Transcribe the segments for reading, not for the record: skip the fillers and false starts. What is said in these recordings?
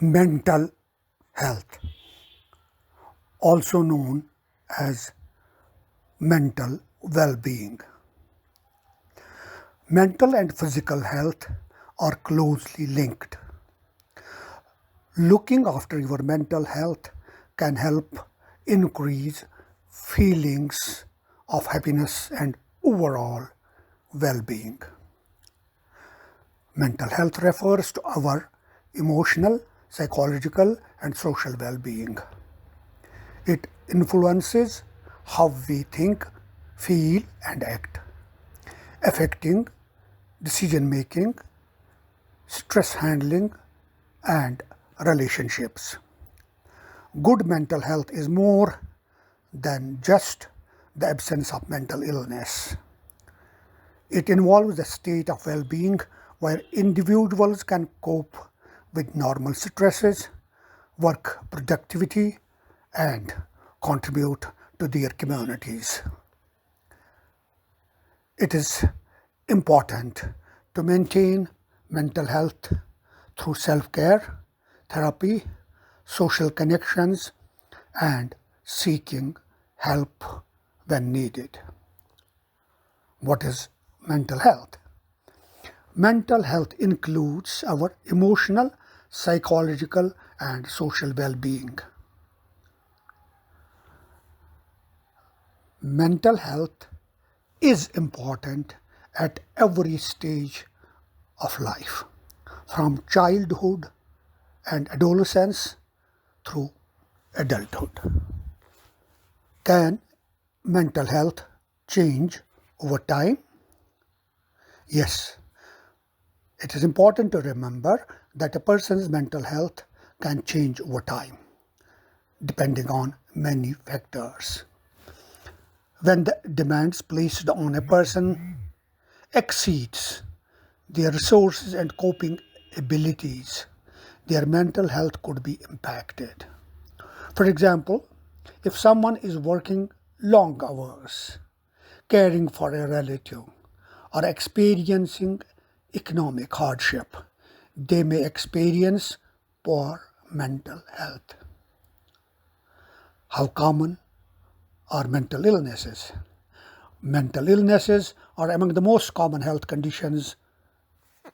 Mental health, also known as mental well-being. Mental and physical health are closely linked. Looking after your mental health can help increase feelings of happiness and overall well-being. Mental health refers to our emotional, psychological, and social well-being. It influences how we think, feel, and act, affecting decision-making, stress handling, and relationships. Good mental health is more than just the absence of mental illness. It involves a state of well-being where individuals can cope with normal stresses, work productivity, and contribute to their communities. It is important to maintain mental health through self-care, therapy, social connections, and seeking help when needed. What is mental health? Mental health includes our emotional, psychological, and social well-being. Mental health is important at every stage of life, from childhood and adolescence through adulthood. Can mental health change over time? Yes. It is important to remember that a person's mental health can change over time, depending on many factors. When the demands placed on a person exceeds their resources and coping abilities, their mental health could be impacted. For example, if someone is working long hours, caring for a relative, or experiencing economic hardship, they may experience poor mental health. How common are mental illnesses? Mental illnesses are among the most common health conditions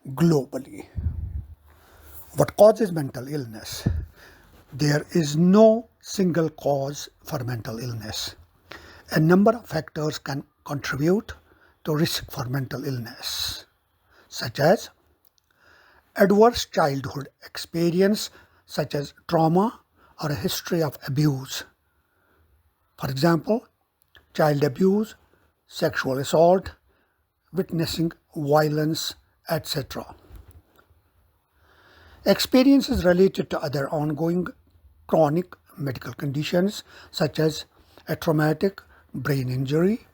globally. What causes mental illness? There is no single cause for mental illness. A number of factors can contribute to risk for mental illness, such as adverse childhood experience, such as trauma or a history of abuse. For example, child abuse, sexual assault, witnessing violence, etc. Experiences related to other ongoing chronic medical conditions, such as a traumatic brain injury,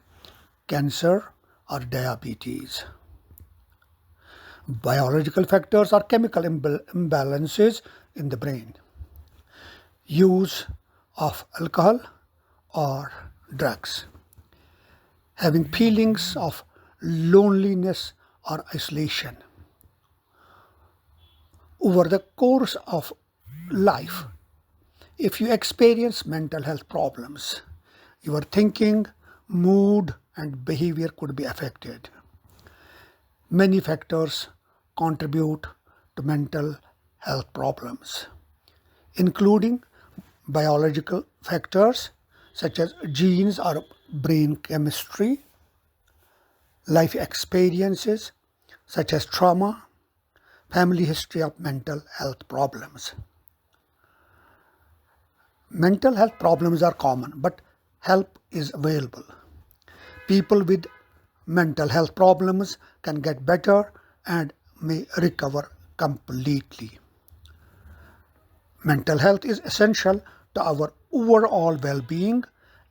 cancer, or diabetes. Biological factors are chemical imbalances in the brain, use of alcohol or drugs, having feelings of loneliness or isolation. Over the course of life, if you experience mental health problems, your thinking, mood, and behavior could be affected. Many factors contribute to mental health problems, including biological factors such as genes or brain chemistry, life experiences such as trauma, family history of mental health problems. Mental health problems are common, but help is available. People with mental health problems can get better and may recover completely. Mental health is essential to our overall well-being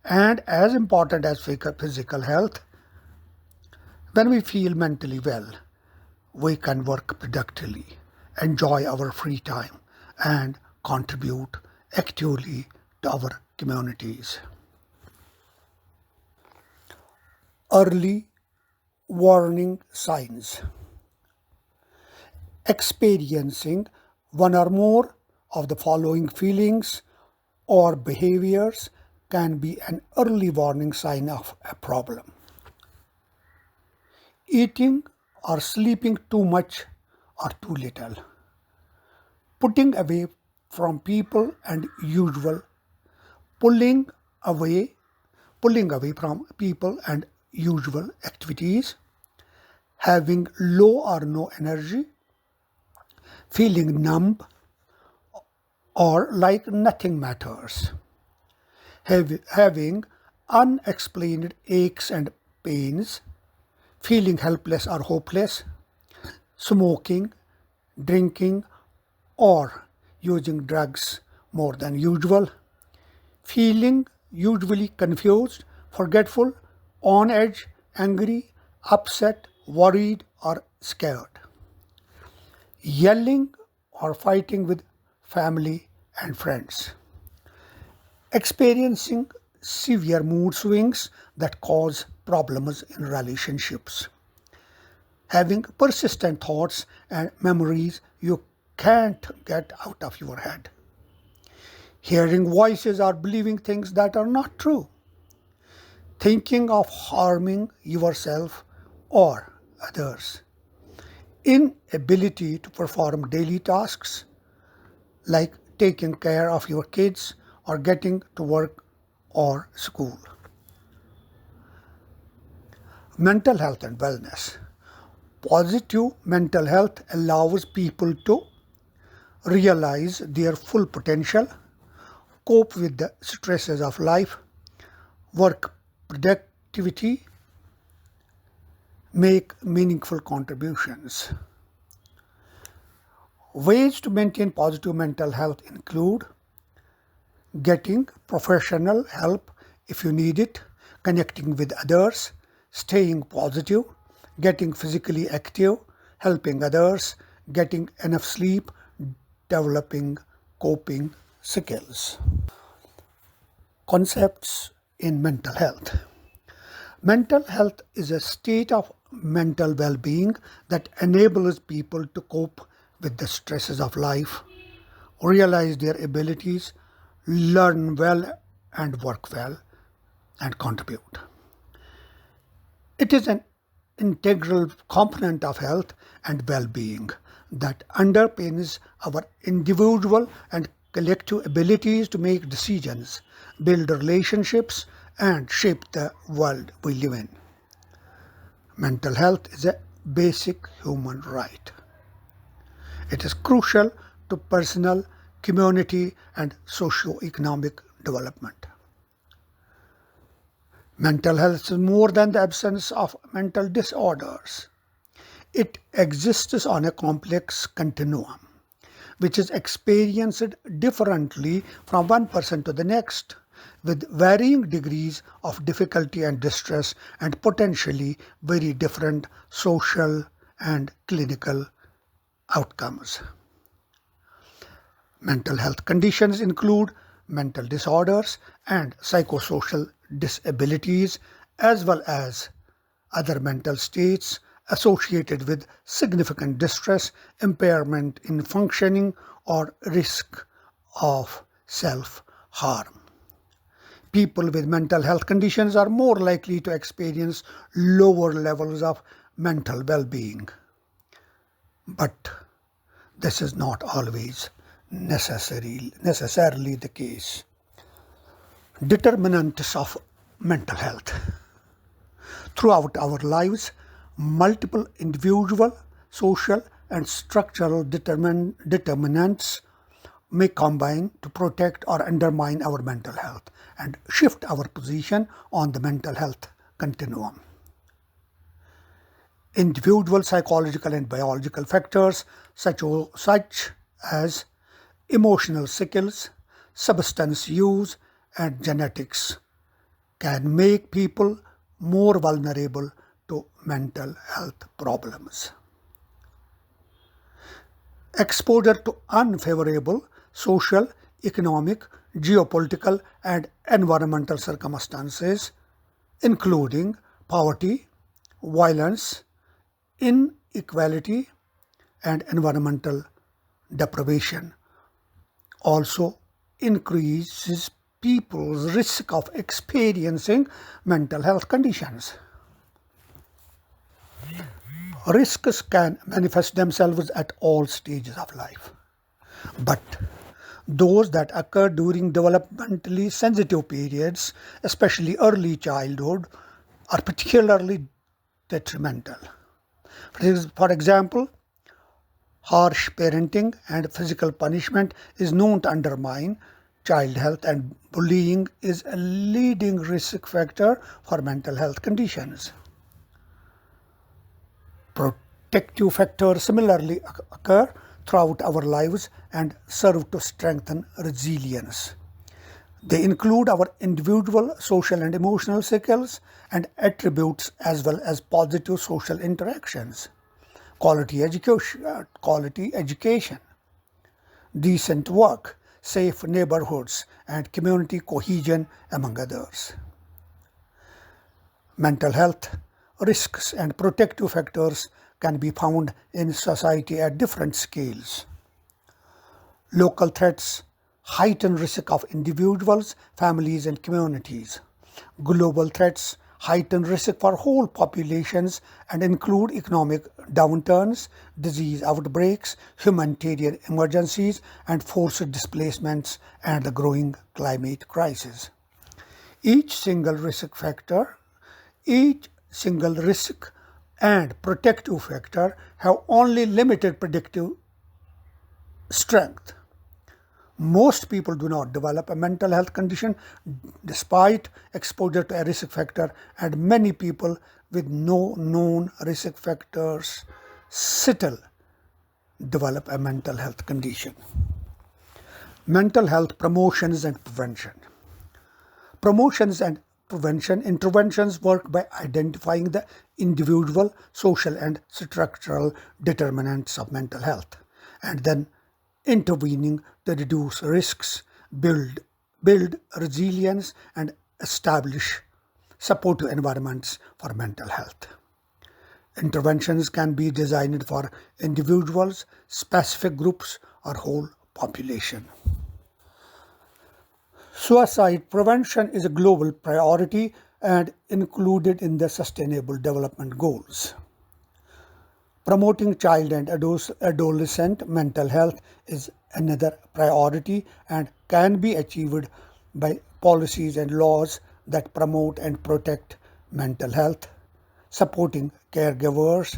and as important as physical health. When we feel mentally well, we can work productively, enjoy our free time, and contribute actively to our communities. Early warning signs. Experiencing one or more of the following feelings or behaviors can be an early warning sign of a problem. Eating or sleeping too much or too little. Putting away from people and usual. Pulling away from people and usual activities. Having low or no energy. Feeling numb or like nothing matters. Having unexplained aches and pains. Feeling helpless or hopeless. Smoking, drinking, or using drugs more than usual. Feeling usually confused, forgetful, on edge, angry, upset, worried, or scared. Yelling or fighting with family and friends. Experiencing severe mood swings that cause problems in relationships. Having persistent thoughts and memories you can't get out of your head. Hearing voices or believing things that are not true. Thinking of harming yourself or others. Inability to perform daily tasks like taking care of your kids or getting to work or school. Mental health and wellness. Positive mental health allows people to realize their full potential, cope with the stresses of life, work productivity, make meaningful contributions. Ways to maintain positive mental health include getting professional help if you need it, connecting with others, staying positive, getting physically active, helping others, getting enough sleep, developing coping skills. Concepts in mental health. Mental health is a state of mental well-being that enables people to cope with the stresses of life, realize their abilities, learn well and work well, and contribute. It is an integral component of health and well-being that underpins our individual and collective abilities to make decisions, build relationships, and shape the world we live in. Mental health is a basic human right. It is crucial to personal, community, and socio-economic development. Mental health is more than the absence of mental disorders. It exists on a complex continuum, which is experienced differently from one person to the next, with varying degrees of difficulty and distress and potentially very different social and clinical outcomes. Mental health conditions include mental disorders and psychosocial disabilities, as well as other mental states associated with significant distress, impairment in functioning, or risk of self-harm. People with mental health conditions are more likely to experience lower levels of mental well-being. But this is not always necessarily the case. Determinants of mental health. Throughout our lives, multiple individual, social, and structural determinants may combine to protect or undermine our mental health and shift our position on the mental health continuum. Individual psychological and biological factors such as emotional skills, substance use, and genetics can make people more vulnerable to mental health problems. Exposure to unfavorable social, economic, geopolitical, and environmental circumstances, including poverty, violence, inequality, and environmental deprivation, also increases people's risk of experiencing mental health conditions. Risks can manifest themselves at all stages of life, but those that occur during developmentally sensitive periods, especially early childhood, are particularly detrimental. For example, harsh parenting and physical punishment is known to undermine child health, and bullying is a leading risk factor for mental health conditions. Protective factors similarly occur throughout our lives and serve to strengthen resilience. They include our individual, social, and emotional skills and attributes, as well as positive social interactions, quality education, decent work, safe neighborhoods, and community cohesion, among others. Mental health risks and protective factors can be found in society at different scales. Local threats heighten risk of individuals, families, and communities. Global threats heighten risk for whole populations and include economic downturns, disease outbreaks, humanitarian emergencies, and forced displacements, and the growing climate crisis. Each single risk factor, each single risk and protective factor have only limited predictive strength. Most people do not develop a mental health condition despite exposure to a risk factor, and many people with no known risk factors still develop a mental health condition. Mental health promotions and prevention. Promotions and prevention interventions work by identifying the individual, social, and structural determinants of mental health, and then intervening to reduce risks, build resilience, and establish supportive environments for mental health. Interventions can be designed for individuals, specific groups, or whole population. Suicide prevention is a global priority and included in the Sustainable Development Goals. Promoting child and adolescent mental health is another priority and can be achieved by policies and laws that promote and protect mental health, supporting caregivers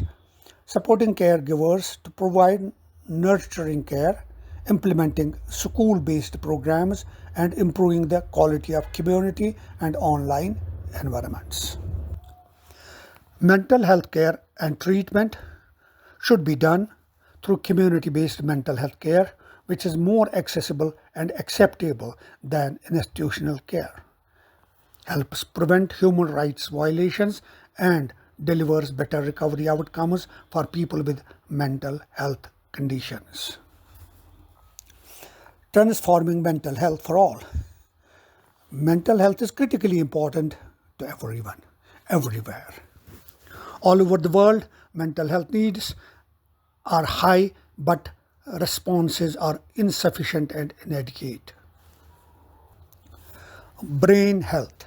to provide nurturing care, implementing school-based programs, and improving the quality of community and online environments. Mental health care and treatment should be done through community-based mental health care, which is more accessible and acceptable than institutional care, helps prevent human rights violations, and delivers better recovery outcomes for people with mental health conditions. Transforming mental health for all. Mental health is critically important to everyone, everywhere. All over the world, mental health needs are high, but responses are insufficient and inadequate. Brain health.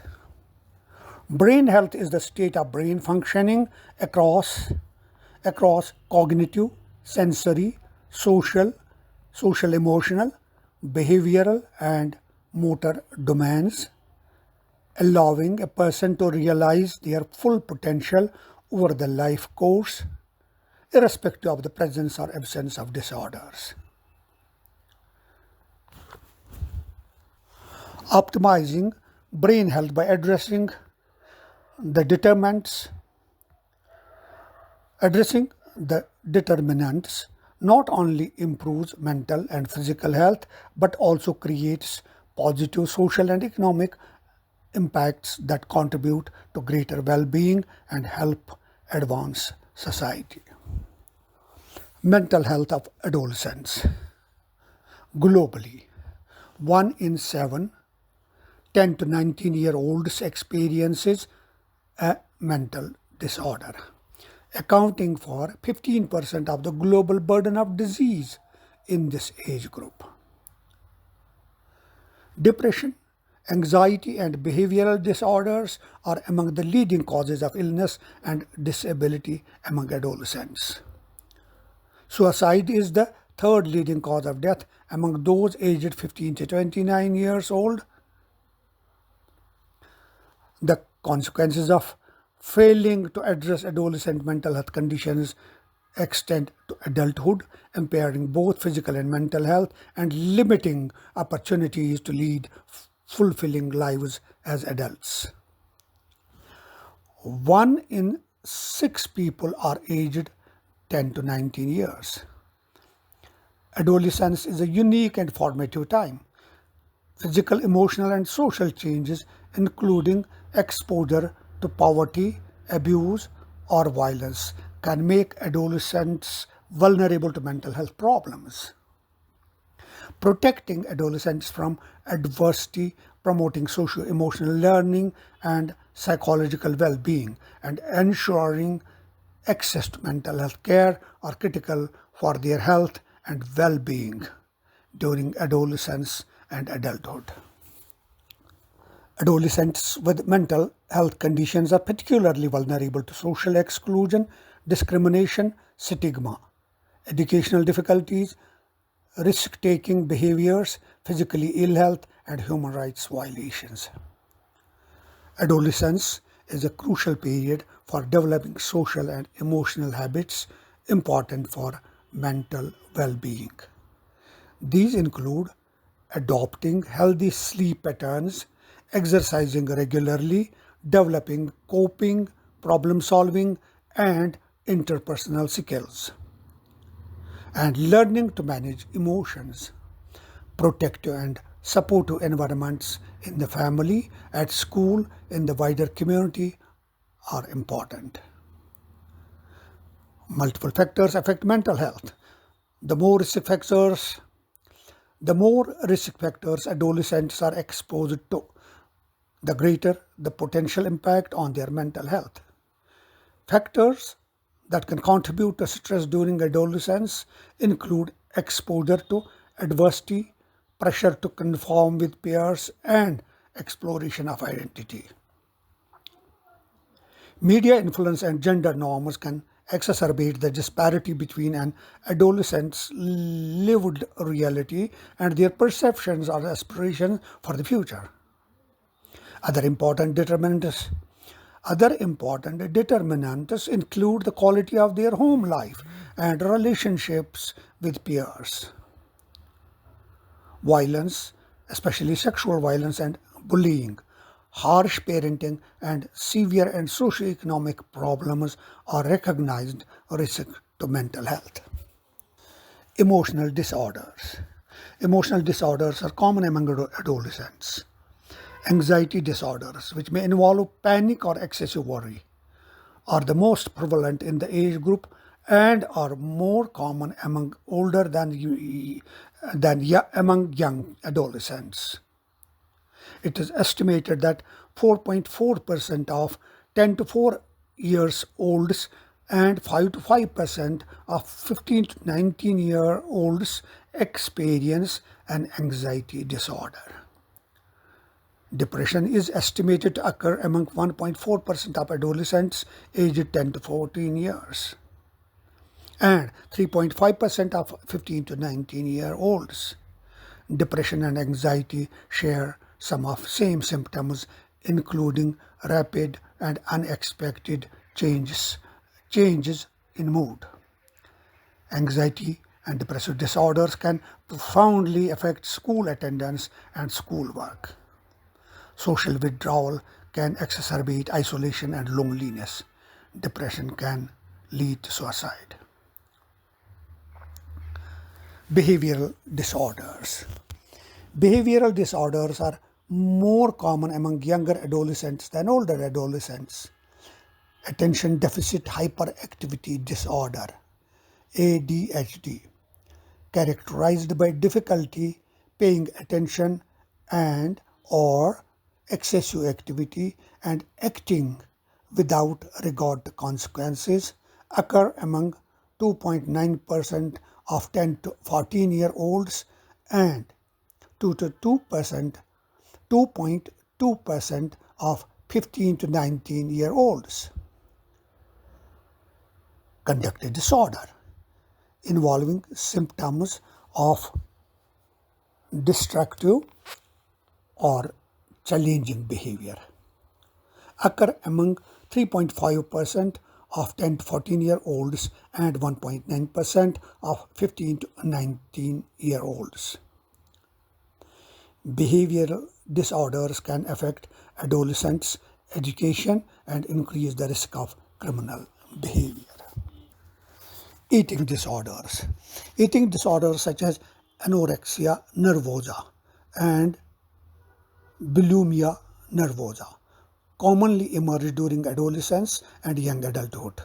Brain health is the state of brain functioning across cognitive, sensory, social emotional, behavioral, and motor domains, allowing a person to realize their full potential over the life course, irrespective of the presence or absence of disorders. Optimizing brain health by addressing the determinants not only improves mental and physical health, but also creates positive social and economic impacts that contribute to greater well-being and help advance society. Mental health of adolescents. Globally, 1 in 7 10 to 19-year-olds experiences a mental disorder, accounting for 15% of the global burden of disease in this age group. Depression, anxiety, and behavioral disorders are among the leading causes of illness and disability among adolescents. Suicide is the third leading cause of death among those aged 15 to 29 years old. The consequences of failing to address adolescent mental health conditions extend to adulthood, impairing both physical and mental health and limiting opportunities to lead fulfilling lives as adults. 1 in 6 people are aged 10 to 19 years. Adolescence is a unique and formative time. Physical, emotional, and social changes, including exposure to poverty, abuse, or violence, can make adolescents vulnerable to mental health problems. Protecting adolescents from adversity, promoting socio-emotional learning and psychological well-being, and ensuring access to mental health care are critical for their health and well-being during adolescence and adulthood. Adolescents with mental health conditions are particularly vulnerable to social exclusion, discrimination, stigma, educational difficulties, risk-taking behaviors, physically ill health, and human rights violations. Adolescence is a crucial period for developing social and emotional habits important for mental well-being. These include adopting healthy sleep patterns, exercising regularly, developing coping, problem solving, and interpersonal skills, and learning to manage emotions. Protective and supportive environments in the family, at school, in the wider community are important. Multiple factors affect mental health. The more risk factors adolescents are exposed to, the greater the potential impact on their mental health. Factors that can contribute to stress during adolescence include exposure to adversity, pressure to conform with peers, and exploration of identity. Media influence and gender norms can exacerbate the disparity between an adolescent's lived reality and their perceptions or aspirations for the future. Other important determinants include the quality of their home life and relationships with peers. Violence, especially sexual violence and bullying, harsh parenting, and severe and socioeconomic problems are recognized risks to mental health. Emotional disorders. Emotional disorders are common among adolescents. Anxiety disorders, which may involve panic or excessive worry, are the most prevalent in the age group and are more common among older than among young adolescents. It is estimated that 4.4% of 10 to 4 years olds and 5 to 5% of 15 to 19-year olds experience an anxiety disorder. Depression is estimated to occur among 1.4% of adolescents aged 10 to 14 years and 3.5% of 15 to 19-year-olds. Depression and anxiety share some of same symptoms, including rapid and unexpected changes in mood. Anxiety and depressive disorders can profoundly affect school attendance and schoolwork. Social withdrawal can exacerbate isolation and loneliness. Depression can lead to suicide. Behavioral disorders. Behavioral disorders are more common among younger adolescents than older adolescents. Attention deficit hyperactivity disorder, ADHD, characterized by difficulty paying attention and or excessive activity and acting without regard to consequences, occur among 2.9% of 10 to 14-year-olds and 2 to 2% 2.2% of 15 to 19-year-olds. Conducted disorder involving symptoms of destructive or challenging behavior occur among 3.5% of 10 to 14-year-olds and 1.9% of 15 to 19-year-olds. Behavioral disorders can affect adolescents' education and increase the risk of criminal behavior. Eating disorders. Eating disorders such as anorexia nervosa and bulimia nervosa commonly emerge during adolescence and young adulthood.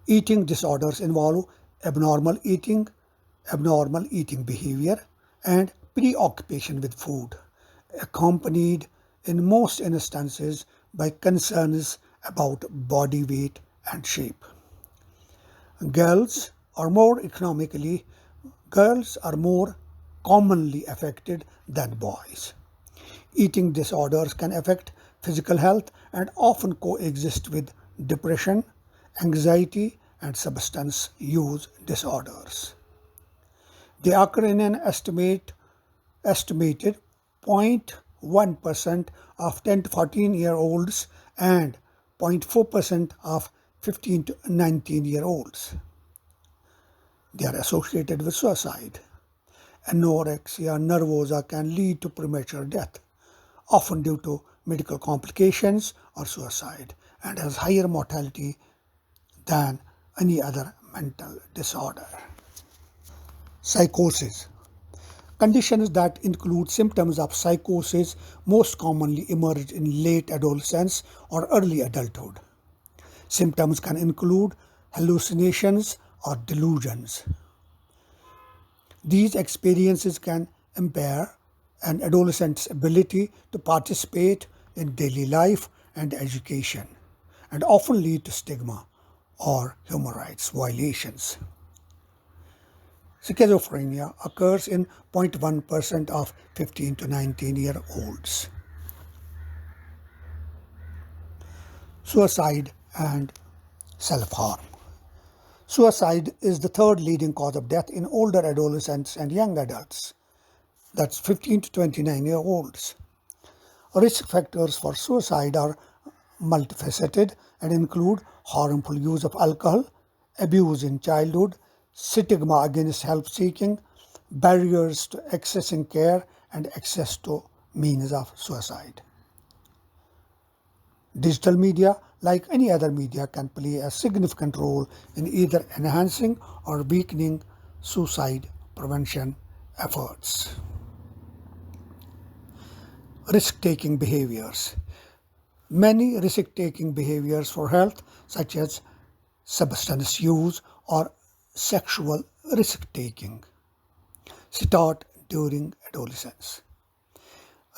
Eating disorders involve abnormal eating behavior, and preoccupation with food, accompanied in most instances by concerns about body weight and shape. Girls are more commonly affected than boys. Eating disorders can affect physical health and often coexist with depression, anxiety, and substance use disorders. They occur in an estimated 0.1% of 10 to 14-year-olds and 0.4% of 15 to 19-year-olds. They are associated with suicide. Anorexia nervosa can lead to premature death, often due to medical complications or suicide, and has higher mortality than any other mental disorder. Psychosis. Conditions that include symptoms of psychosis most commonly emerge in late adolescence or early adulthood. Symptoms can include hallucinations or delusions. These experiences can impair an adolescent's ability to participate in daily life and education, and often lead to stigma or human rights violations. Schizophrenia occurs in 0.1% of 15 to 19-year-olds. Suicide and self-harm. Suicide is the third leading cause of death in older adolescents and young adults. That's 15 to 29-year-olds. Risk factors for suicide are multifaceted and include harmful use of alcohol, abuse in childhood, stigma against help seeking, barriers to accessing care, and access to means of suicide. Digital media, like any other media, can play a significant role in either enhancing or weakening suicide prevention efforts. Risk-taking behaviors. Many risk-taking behaviors for health, such as substance use or sexual risk-taking, start during adolescence.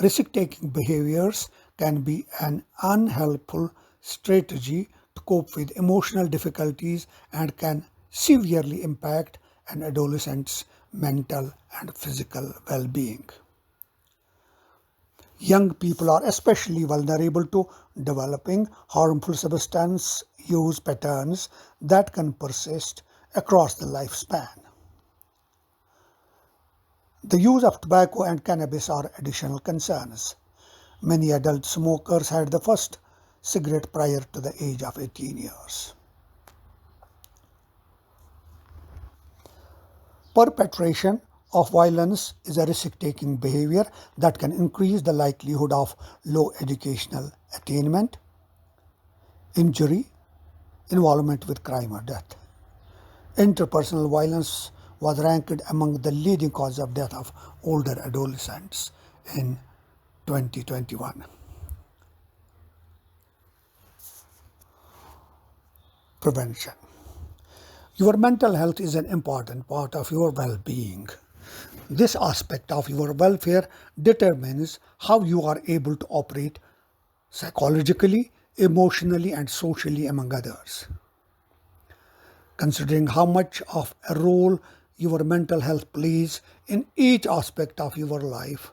Risk-taking behaviors can be an unhelpful strategy to cope with emotional difficulties and can severely impact an adolescent's mental and physical well-being. Young people are especially vulnerable to developing harmful substance use patterns that can persist across the lifespan. The use of tobacco and cannabis are additional concerns. Many adult smokers had the first cigarette prior to the age of 18 years. Perpetration of violence is a risk-taking behavior that can increase the likelihood of low educational attainment, injury, involvement with crime or death. Interpersonal violence was ranked among the leading causes of death of older adolescents in 2021. Prevention. Your mental health is an important part of your well-being. This aspect of your welfare determines how you are able to operate psychologically, emotionally, and socially, among others. Considering how much of a role your mental health plays in each aspect of your life,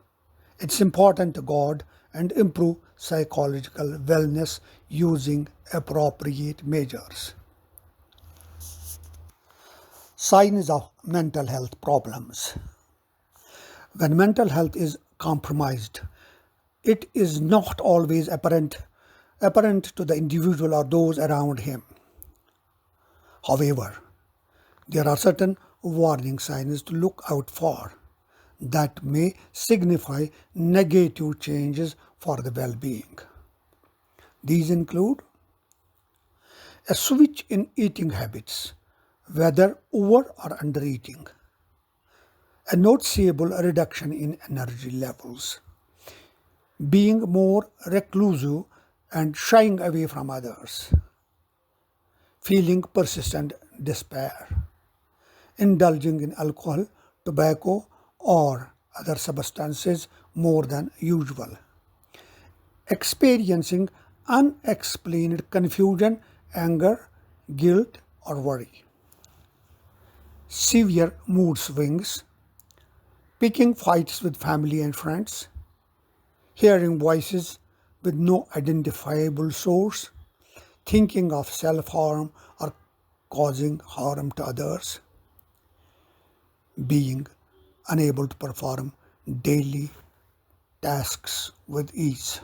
It's important to guard and improve psychological wellness using appropriate measures. Signs of mental health problems. When mental health is compromised, it is not always apparent to the individual or those around him. However, there are certain warning signs to look out for that may signify negative changes for the well-being. These include a switch in eating habits, whether over or under eating, a noticeable reduction in energy levels, being more reclusive and shying away from others, feeling persistent despair, indulging in alcohol, tobacco, or other substances more than usual, experiencing unexplained confusion, anger, guilt, or worry, severe mood swings, picking fights with family and friends, hearing voices with no identifiable source, thinking of self-harm or causing harm to others, being unable to perform daily tasks with ease.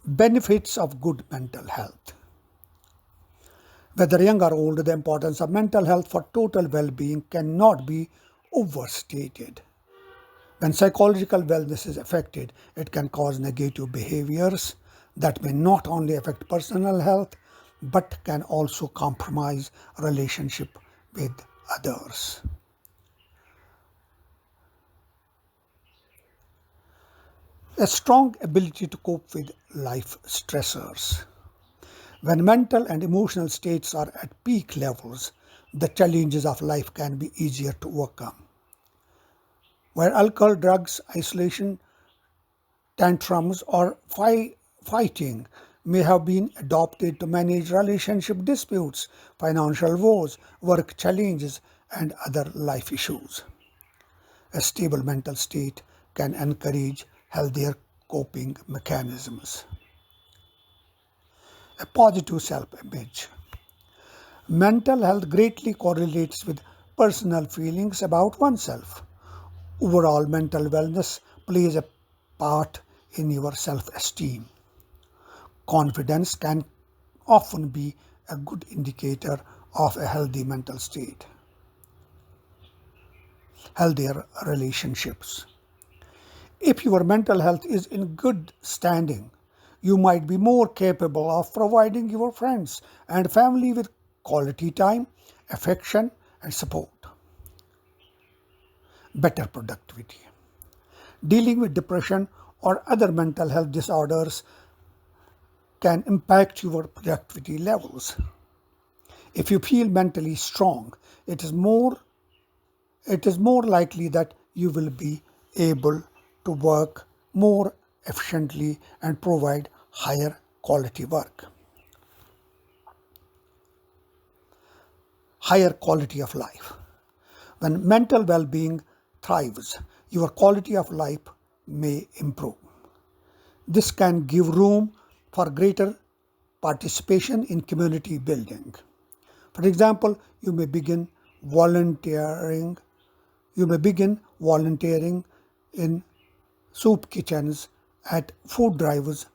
Benefits of good mental health. Whether young or old, the importance of mental health for total well-being cannot be overstated. When psychological wellness is affected, it can cause negative behaviors that may not only affect personal health but can also compromise relationship with others. A strong ability to cope with life stressors. When mental and emotional states are at peak levels, the challenges of life can be easier to overcome. Where alcohol, drugs, isolation, tantrums, or fighting may have been adopted to manage relationship disputes, financial woes, work challenges, and other life issues. A stable mental state can encourage healthier coping mechanisms. A positive self-image. Mental health greatly correlates with personal feelings about oneself. Overall mental wellness plays a part in your self-esteem. Confidence can often be a good indicator of a healthy mental state. Healthier relationships. If your mental health is in good standing, you might be more capable of providing your friends and family with quality time, affection, and support. Better productivity. Dealing with depression or other mental health disorders can impact your productivity levels. If you feel mentally strong, it is more likely that you will be able to work more efficiently and provide higher quality work. Higher quality of life. When mental well-being thrives, your quality of life may improve. This can give room for greater participation in community building. For example, you may begin volunteering in soup kitchens, at food drives,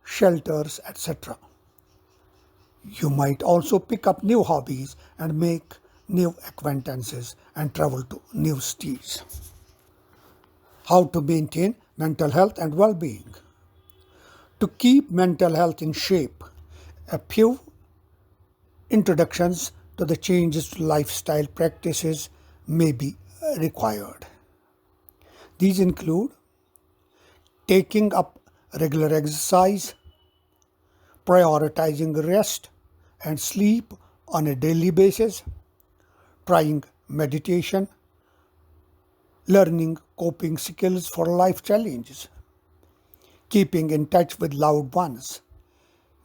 shelters, etc. You might also pick up new hobbies and make new acquaintances and travel to new cities. How to maintain mental health and well-being. To keep mental health in shape, a few introductions to the changes to lifestyle practices may be required. These include taking up regular exercise, prioritizing rest and sleep on a daily basis, trying meditation, learning coping skills for life challenges, keeping in touch with loved ones,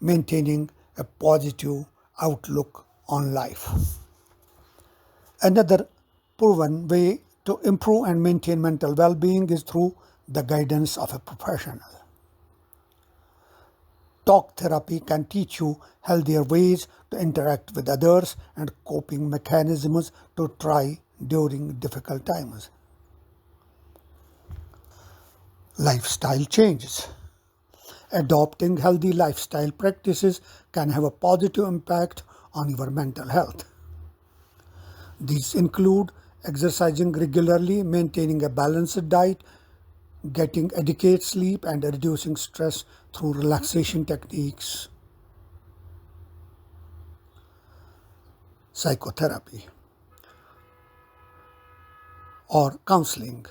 maintaining a positive outlook on life. Another proven way to improve and maintain mental well-being is through the guidance of a professional. Talk therapy can teach you healthier ways to interact with others and coping mechanisms to try during difficult times. Lifestyle changes. Adopting healthy lifestyle practices can have a positive impact on your mental health. These include exercising regularly, maintaining a balanced diet, getting adequate sleep, and reducing stress through relaxation techniques. Psychotherapy or counseling.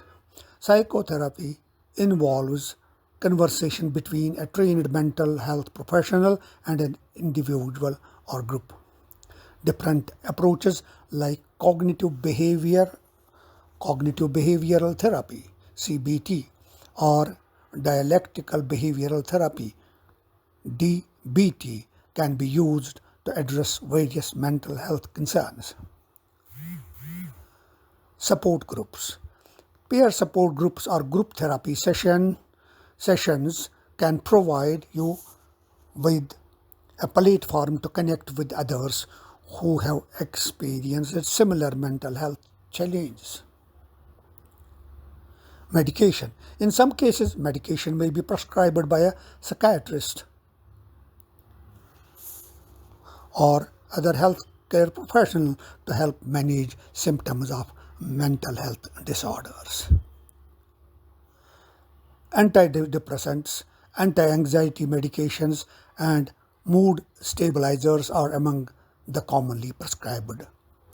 Psychotherapy involves conversation between a trained mental health professional and an individual or group. Different approaches like cognitive behavioral therapy, CBT, or dialectical behavioral therapy, DBT, can be used to address various mental health concerns. Support groups. Peer support groups or group therapy sessions can provide you with a platform to connect with others who have experienced similar mental health challenges. Medication. In some cases, medication may be prescribed by a psychiatrist or other healthcare professional to help manage symptoms of mental health disorders. Antidepressants, anti-anxiety medications, and mood stabilizers are among the commonly prescribed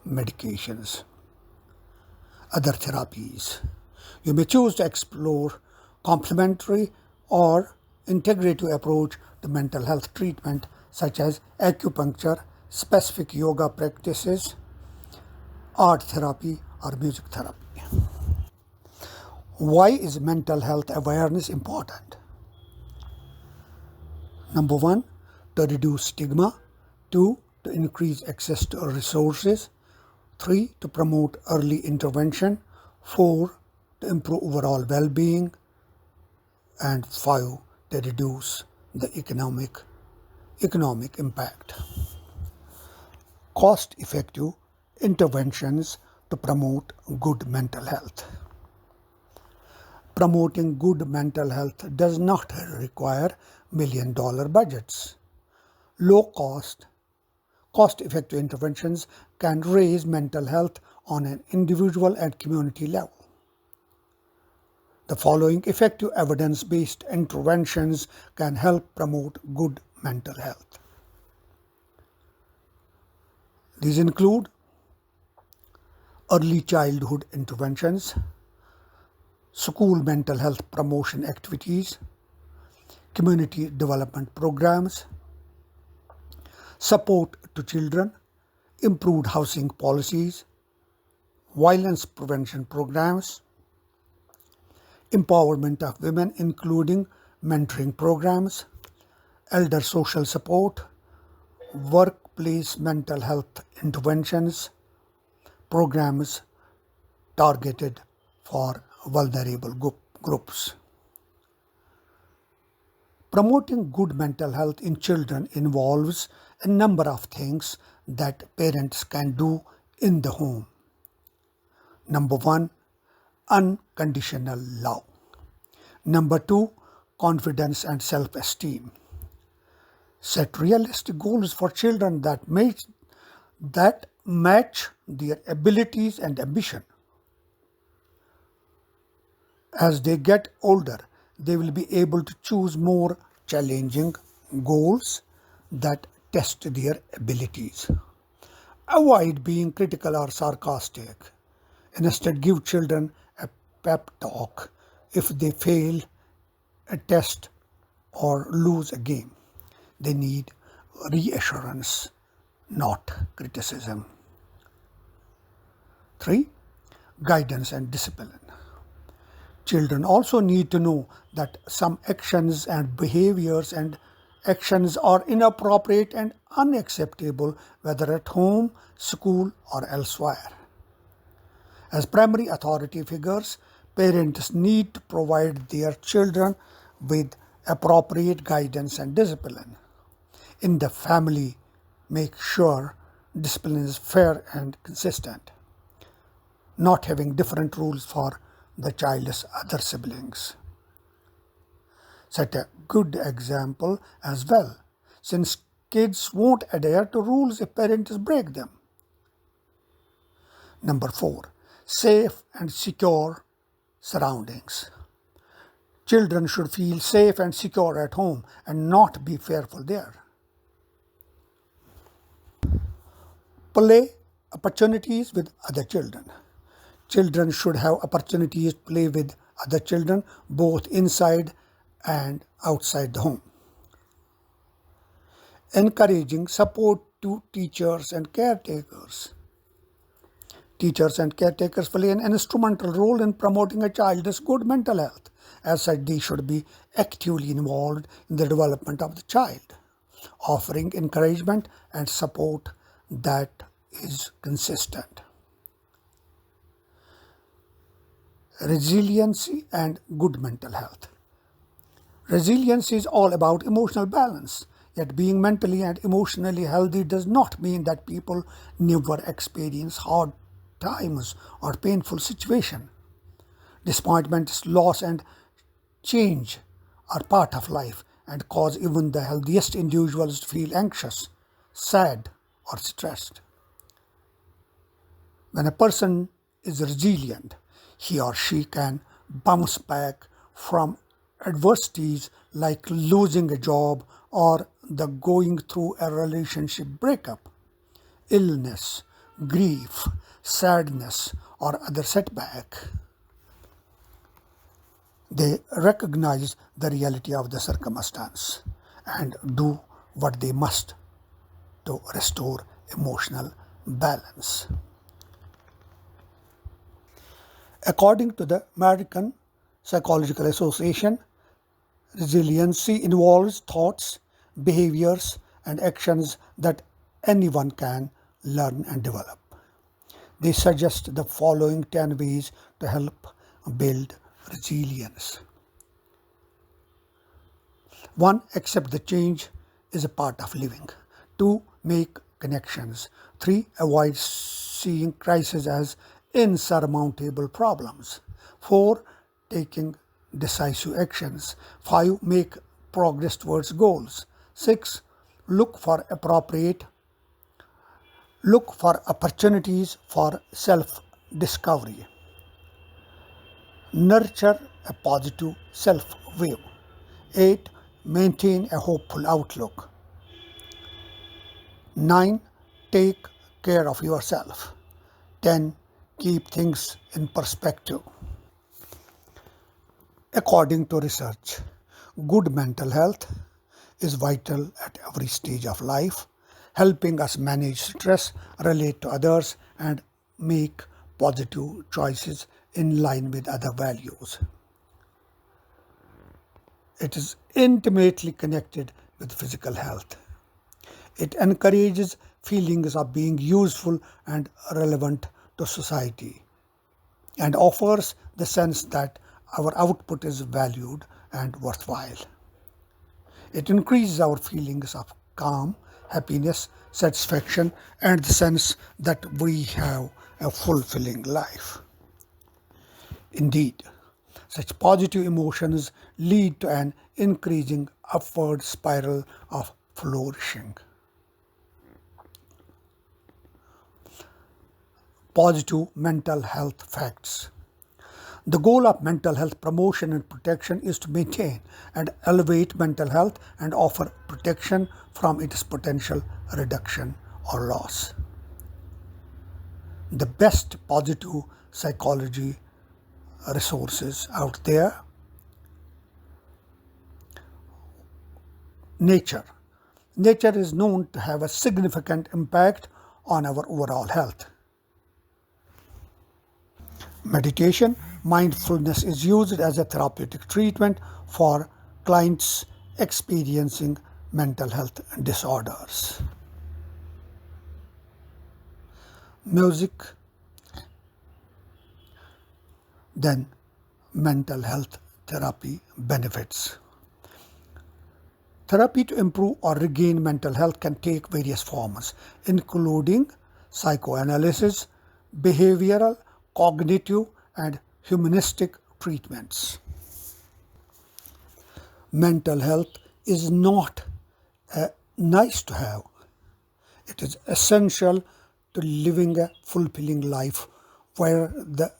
medications. Other therapies. You may choose to explore complementary or integrative approach to mental health treatment such as acupuncture, specific yoga practices, art therapy, or music therapy. Why is mental health awareness important? Number one, to reduce stigma. 2, to increase access to resources. 3, to promote early intervention. 4, to improve overall well-being. And 5, to reduce the economic impact. Cost-effective interventions to promote good mental health. Promoting good mental health does not require million-dollar budgets. Cost-effective interventions can raise mental health on an individual and community level. The following effective evidence-based interventions can help promote good mental health. These include early childhood interventions, school mental health promotion activities, community development programs, support to children, improved housing policies, violence prevention programs, empowerment of women including mentoring programs, elder social support, workplace mental health interventions, programs targeted for vulnerable groups. Promoting good mental health in children involves a number of things that parents can do in the home. Number 1, unconditional love. Number 2, confidence and self-esteem. Set realistic goals for children that match their abilities and ambition. As they get older, they will be able to choose more challenging goals that test their abilities. Avoid being critical or sarcastic. Instead, give children a pep talk if they fail a test or lose a game. They need reassurance, not criticism. 3, guidance and discipline. Children also need to know that some actions and behaviors and actions are inappropriate and unacceptable, whether at home, school, or elsewhere. As primary authority figures, parents need to provide their children with appropriate guidance and discipline. In the family, make sure discipline is fair and consistent, not having different rules for the child's other siblings. Set a good example as well, since kids won't adhere to rules if parents break them. Number 4. Safe and secure surroundings. Children should feel safe and secure at home and not be fearful there. Play opportunities with other children. Children should have opportunities to play with other children both inside and outside the home. Encouraging support to teachers and caretakers. Teachers and caretakers play an instrumental role in promoting a child's good mental health. As such, they should be actively involved in the development of the child, offering encouragement and support that is consistent. Resiliency and good mental health. Resilience is all about emotional balance, yet being mentally and emotionally healthy does not mean that people never experience hard times or painful situations. Disappointment, loss, and change are part of life and cause even the healthiest individuals to feel anxious, sad, or stressed. When a person is resilient, he or she can bounce back from adversities like losing a job or the going through a relationship breakup, illness, grief, sadness, or other setback. They recognize the reality of the circumstance and do what they must to restore emotional balance. According to the American Psychological Association, resiliency involves thoughts, behaviors, and actions that anyone can learn and develop. They suggest the following 10 ways to help build resilience. 1. Accept the change is a part of living. 2. Make connections. 3. Avoid seeing crises as insurmountable problems. 4. Taking decisive actions. 5. Make progress towards goals. 6. Look for opportunities for self-discovery. Nurture a positive self-view. 8. Maintain a hopeful outlook. 9. Take care of yourself. 10. Keep things in perspective. According to research, good mental health is vital at every stage of life, helping us manage stress, relate to others, and make positive choices in line with other values. It is intimately connected with physical health. It encourages feelings of being useful and relevant to society and offers the sense that our output is valued and worthwhile. It increases our feelings of calm, happiness, satisfaction, and the sense that we have a fulfilling life. Indeed, such positive emotions lead to an increasing upward spiral of flourishing. Positive mental health facts. The goal of mental health promotion and protection is to maintain and elevate mental health and offer protection from its potential reduction or loss. The best positive psychology resources out there. Nature. Nature is known to have a significant impact on our overall health. Meditation. Mindfulness is used as a therapeutic treatment for clients experiencing mental health disorders. Music then mental health therapy benefits. Therapy to improve or regain mental health can take various forms, including psychoanalysis, behavioral, cognitive, and humanistic treatments. Mental health is not a nice to have. It is essential to living a fulfilling life where the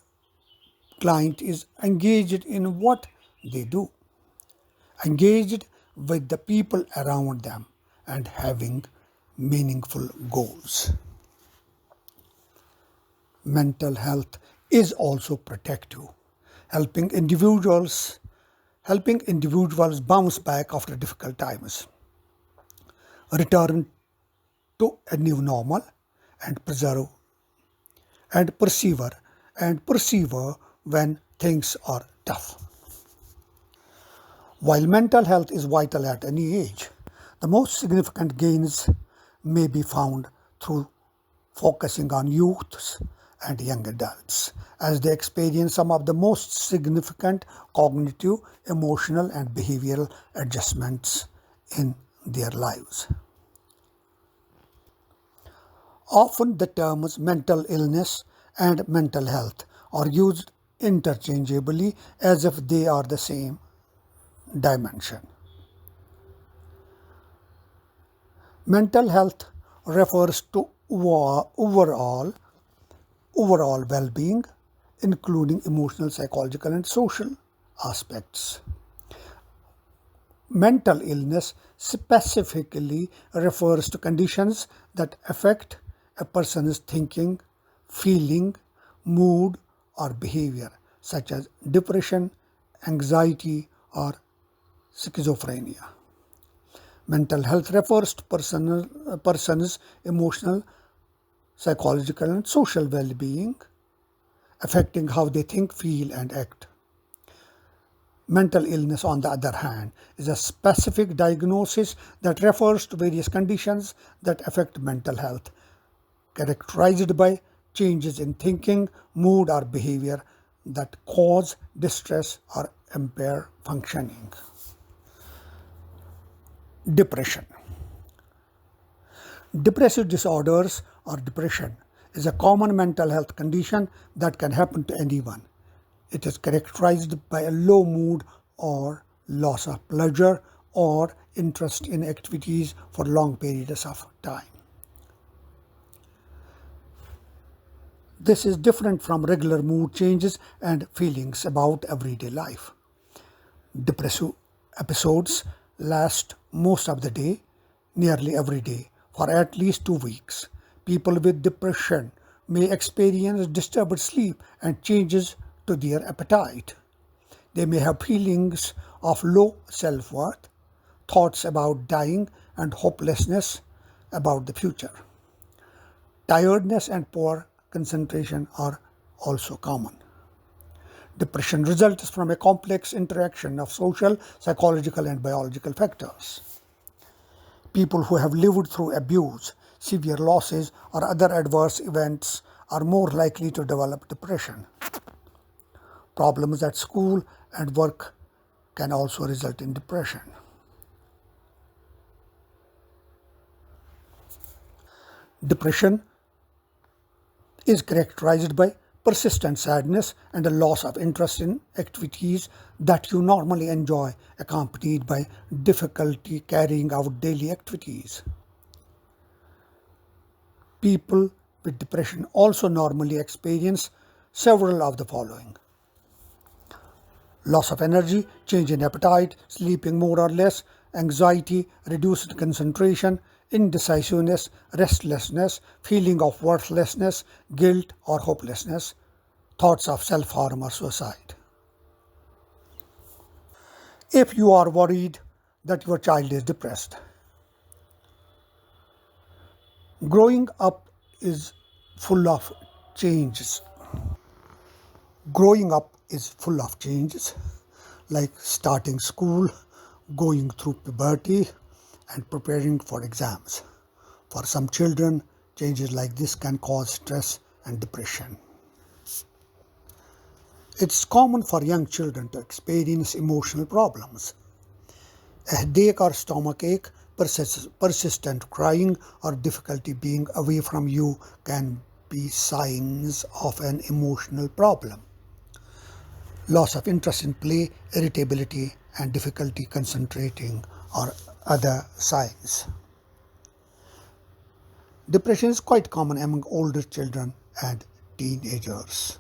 client is engaged in what they do, engaged with the people around them, and having meaningful goals. Mental health is also protective, helping individuals bounce back after difficult times, return to a new normal, and persevere when things are tough. While mental health is vital at any age, the most significant gains may be found through focusing on youths and young adults as they experience some of the most significant cognitive, emotional, and behavioral adjustments in their lives. Often the terms mental illness and mental health are used interchangeably as if they are the same dimension. Mental health refers to overall well-being, including emotional, psychological, and social aspects. Mental illness specifically refers to conditions that affect a person's thinking, feeling, mood, or behavior, such as depression, anxiety, or schizophrenia. Mental health refers to a person's emotional, psychological, and social well-being, affecting how they think, feel, and act. Mental illness, on the other hand, is a specific diagnosis that refers to various conditions that affect mental health, characterized by changes in thinking, mood, or behavior that cause distress or impair functioning. Depression. Depressive disorders or depression is a common mental health condition that can happen to anyone. It is characterized by a low mood or loss of pleasure or interest in activities for long periods of time. This is different from regular mood changes and feelings about everyday life. Depressive episodes last most of the day, nearly every day, for at least 2 weeks. People with depression may experience disturbed sleep and changes to their appetite. They may have feelings of low self-worth, thoughts about dying, and hopelessness about the future. Tiredness and poor concentration are also common. Depression results from a complex interaction of social, psychological, and biological factors. People who have lived through abuse, severe losses, or other adverse events are more likely to develop depression. Problems at school and work can also result in depression. Depression is characterized by persistent sadness and a loss of interest in activities that you normally enjoy, accompanied by difficulty carrying out daily activities. People with depression also normally experience several of the following: loss of energy, change in appetite, sleeping more or less, anxiety, reduced concentration, indecisiveness, restlessness, feeling of worthlessness, guilt or hopelessness, thoughts of self-harm or suicide. If you are worried that your child is depressed, growing up is full of changes. Growing up is full of changes, like starting school, going through puberty, and preparing for exams. For some children, changes like this can cause stress and depression. It's common for young children to experience emotional problems. A headache or stomach ache, persistent crying, or difficulty being away from you can be signs of an emotional problem. Loss of interest in play, irritability, and difficulty concentrating are other signs. Depression is quite common among older children and teenagers.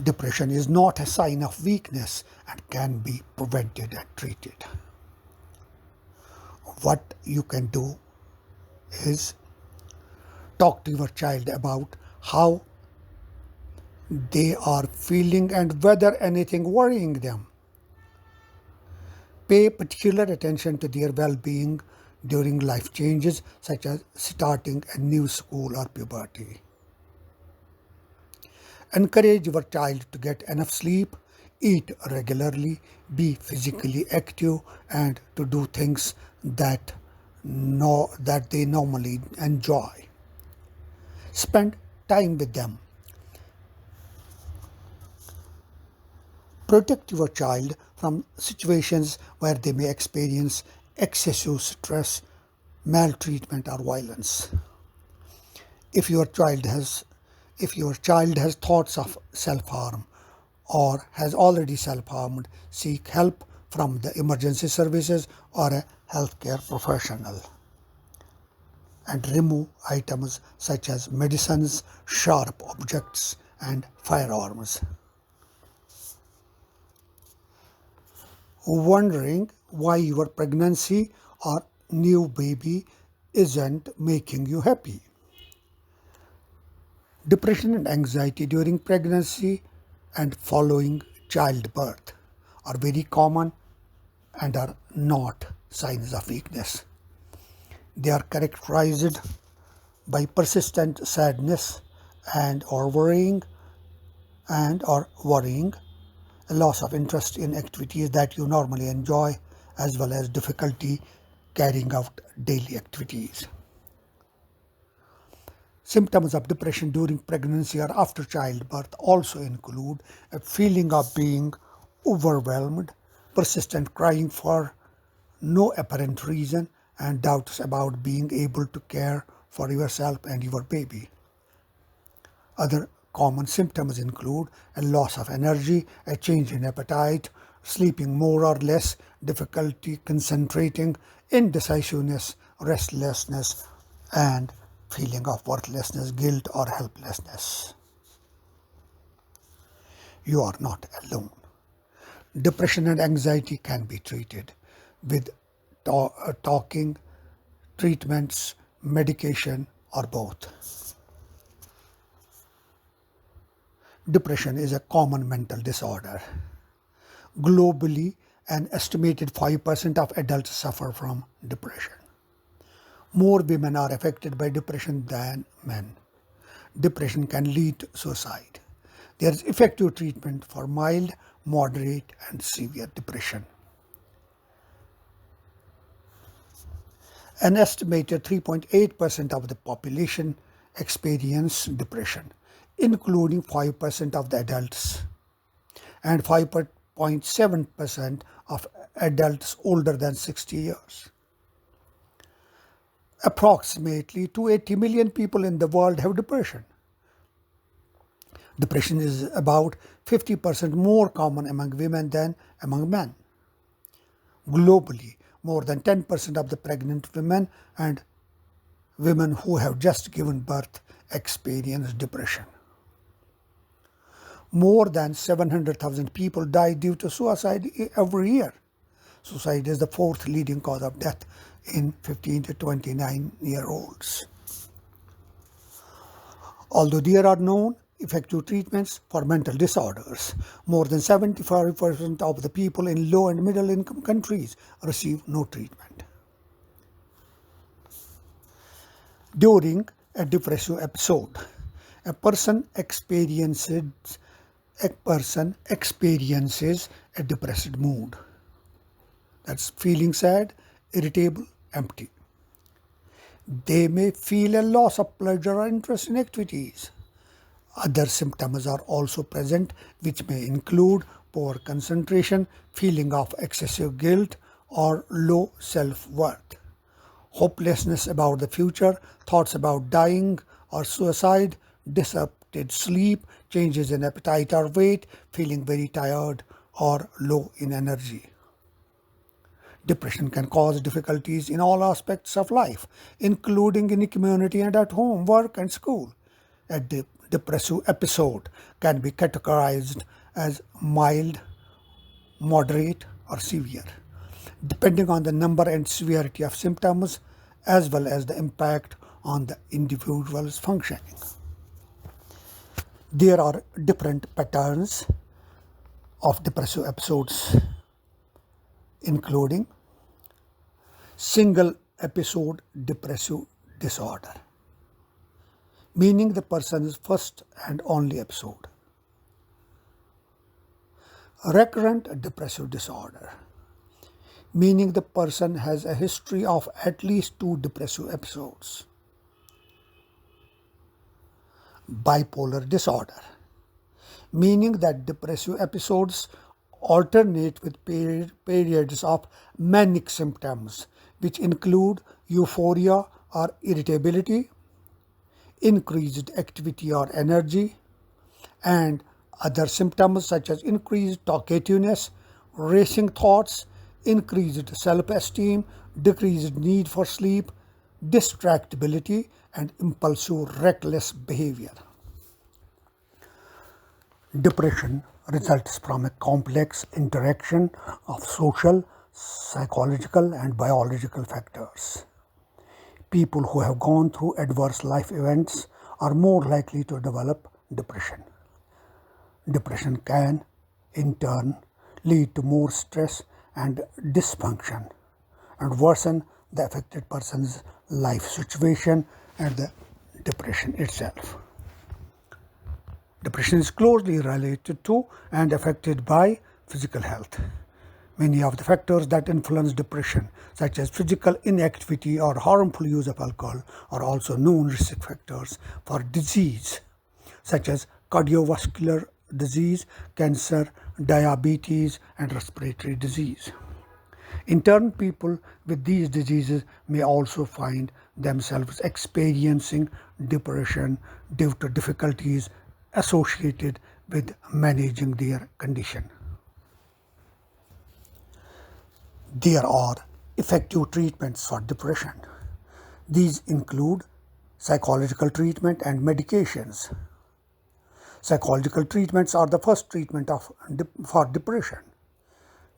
Depression is not a sign of weakness and can be prevented and treated. What you can do is talk to your child about how they are feeling and whether anything worrying them. Pay particular attention to their well-being during life changes such as starting a new school or puberty. Encourage your child to get enough sleep, eat regularly, be physically active, and to do things that they normally enjoy. Spend time with them. Protect your child from situations where they may experience excessive stress, maltreatment, or violence. If your child has thoughts of self-harm or has already self-harmed, seek help from the emergency services or a healthcare professional. And remove items such as medicines, sharp objects, and firearms. Wondering why your pregnancy or new baby isn't making you happy. Depression and anxiety during pregnancy and following childbirth are very common and are not signs of weakness. They are characterized by persistent sadness and or worrying, a loss of interest in activities that you normally enjoy, as well as difficulty carrying out daily activities. Symptoms of depression during pregnancy or after childbirth also include a feeling of being overwhelmed, persistent crying for no apparent reason, and doubts about being able to care for yourself and your baby. Other common symptoms include a loss of energy, a change in appetite, sleeping more or less, difficulty concentrating, indecisiveness, restlessness, and feeling of worthlessness, guilt, or helplessness. You are not alone. Depression and anxiety can be treated with talking, treatments, medication, or both. Depression is a common mental disorder. Globally, an estimated 5% of adults suffer from depression. More women are affected by depression than men. Depression can lead to suicide. There is effective treatment for mild, moderate, and severe depression. An estimated 3.8% of the population experience depression, including 5% of the adults and 5.7% of adults older than 60 years. Approximately 280 million people in the world have depression. Depression is about 50% more common among women than among men. Globally, more than 10% of the pregnant women and women who have just given birth experience depression. More than 700,000 people die due to suicide every year. Suicide is the fourth leading cause of death in 15 to 29-year-olds. Although there are known effective treatments for mental disorders, more than 75% of the people in low and middle income countries receive no treatment. During a depressive episode, a person experiences a depressed mood. That's feeling sad, irritable, empty. They may feel a loss of pleasure or interest in activities. Other symptoms are also present, which may include poor concentration, feeling of excessive guilt, or low self-worth, hopelessness about the future, thoughts about dying or suicide, disrupted sleep, changes in appetite or weight, feeling very tired or low in energy. Depression can cause difficulties in all aspects of life, including in the community and at home, work, and school. A depressive episode can be categorized as mild, moderate, or severe, depending on the number and severity of symptoms as well as the impact on the individual's functioning. There are different patterns of depressive episodes, including single episode depressive disorder, meaning the person's first and only episode. Recurrent depressive disorder, meaning the person has a history of at least 2 depressive episodes. Bipolar disorder, meaning that depressive episodes alternate with periods of manic symptoms, which include euphoria or irritability, increased activity or energy, and other symptoms such as increased talkativeness, racing thoughts, increased self-esteem, decreased need for sleep, distractibility, and impulsive reckless behavior. Depression results from a complex interaction of social, psychological, and biological factors. People who have gone through adverse life events are more likely to develop depression. Depression can, in turn, lead to more stress and dysfunction and worsen the affected person's life situation and the depression itself. Depression is closely related to and affected by physical health. Many of the factors that influence depression, such as physical inactivity or harmful use of alcohol, are also known risk factors for disease, such as cardiovascular disease, cancer, diabetes, and respiratory disease. In turn, people with these diseases may also find themselves experiencing depression due to difficulties associated with managing their condition. There are effective treatments for depression. These include psychological treatment and medications. Psychological treatments are the first treatment for depression.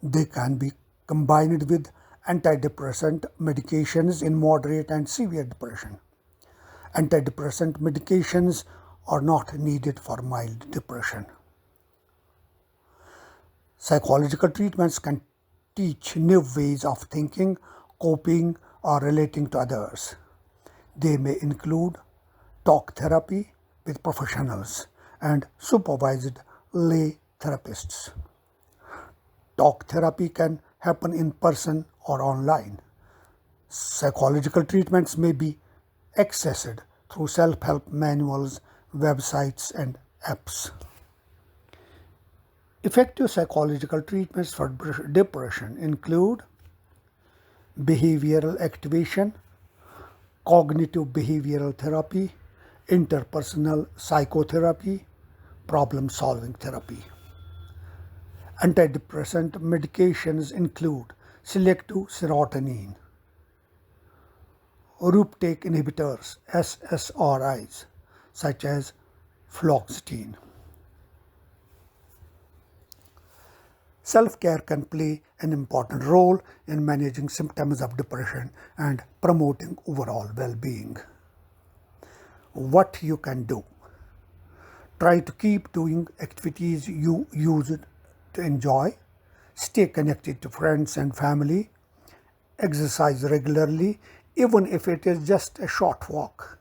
They can be combined with antidepressant medications in moderate and severe depression. Antidepressant medications are not needed for mild depression. Psychological treatments can teach new ways of thinking, coping, or relating to others. They may include talk therapy with professionals and supervised lay therapists. Talk therapy can happen in person or online. Psychological treatments may be accessed through self-help manuals, websites, and apps. Effective psychological treatments for depression include behavioral activation, cognitive behavioral therapy, interpersonal psychotherapy, problem-solving therapy. Antidepressant medications include selective serotonin, reuptake inhibitors, SSRIs, such as fluoxetine. Self-care can play an important role in managing symptoms of depression and promoting overall well-being. What you can do: try to keep doing activities you used to enjoy, stay connected to friends and family, exercise regularly, even if it is just a short walk.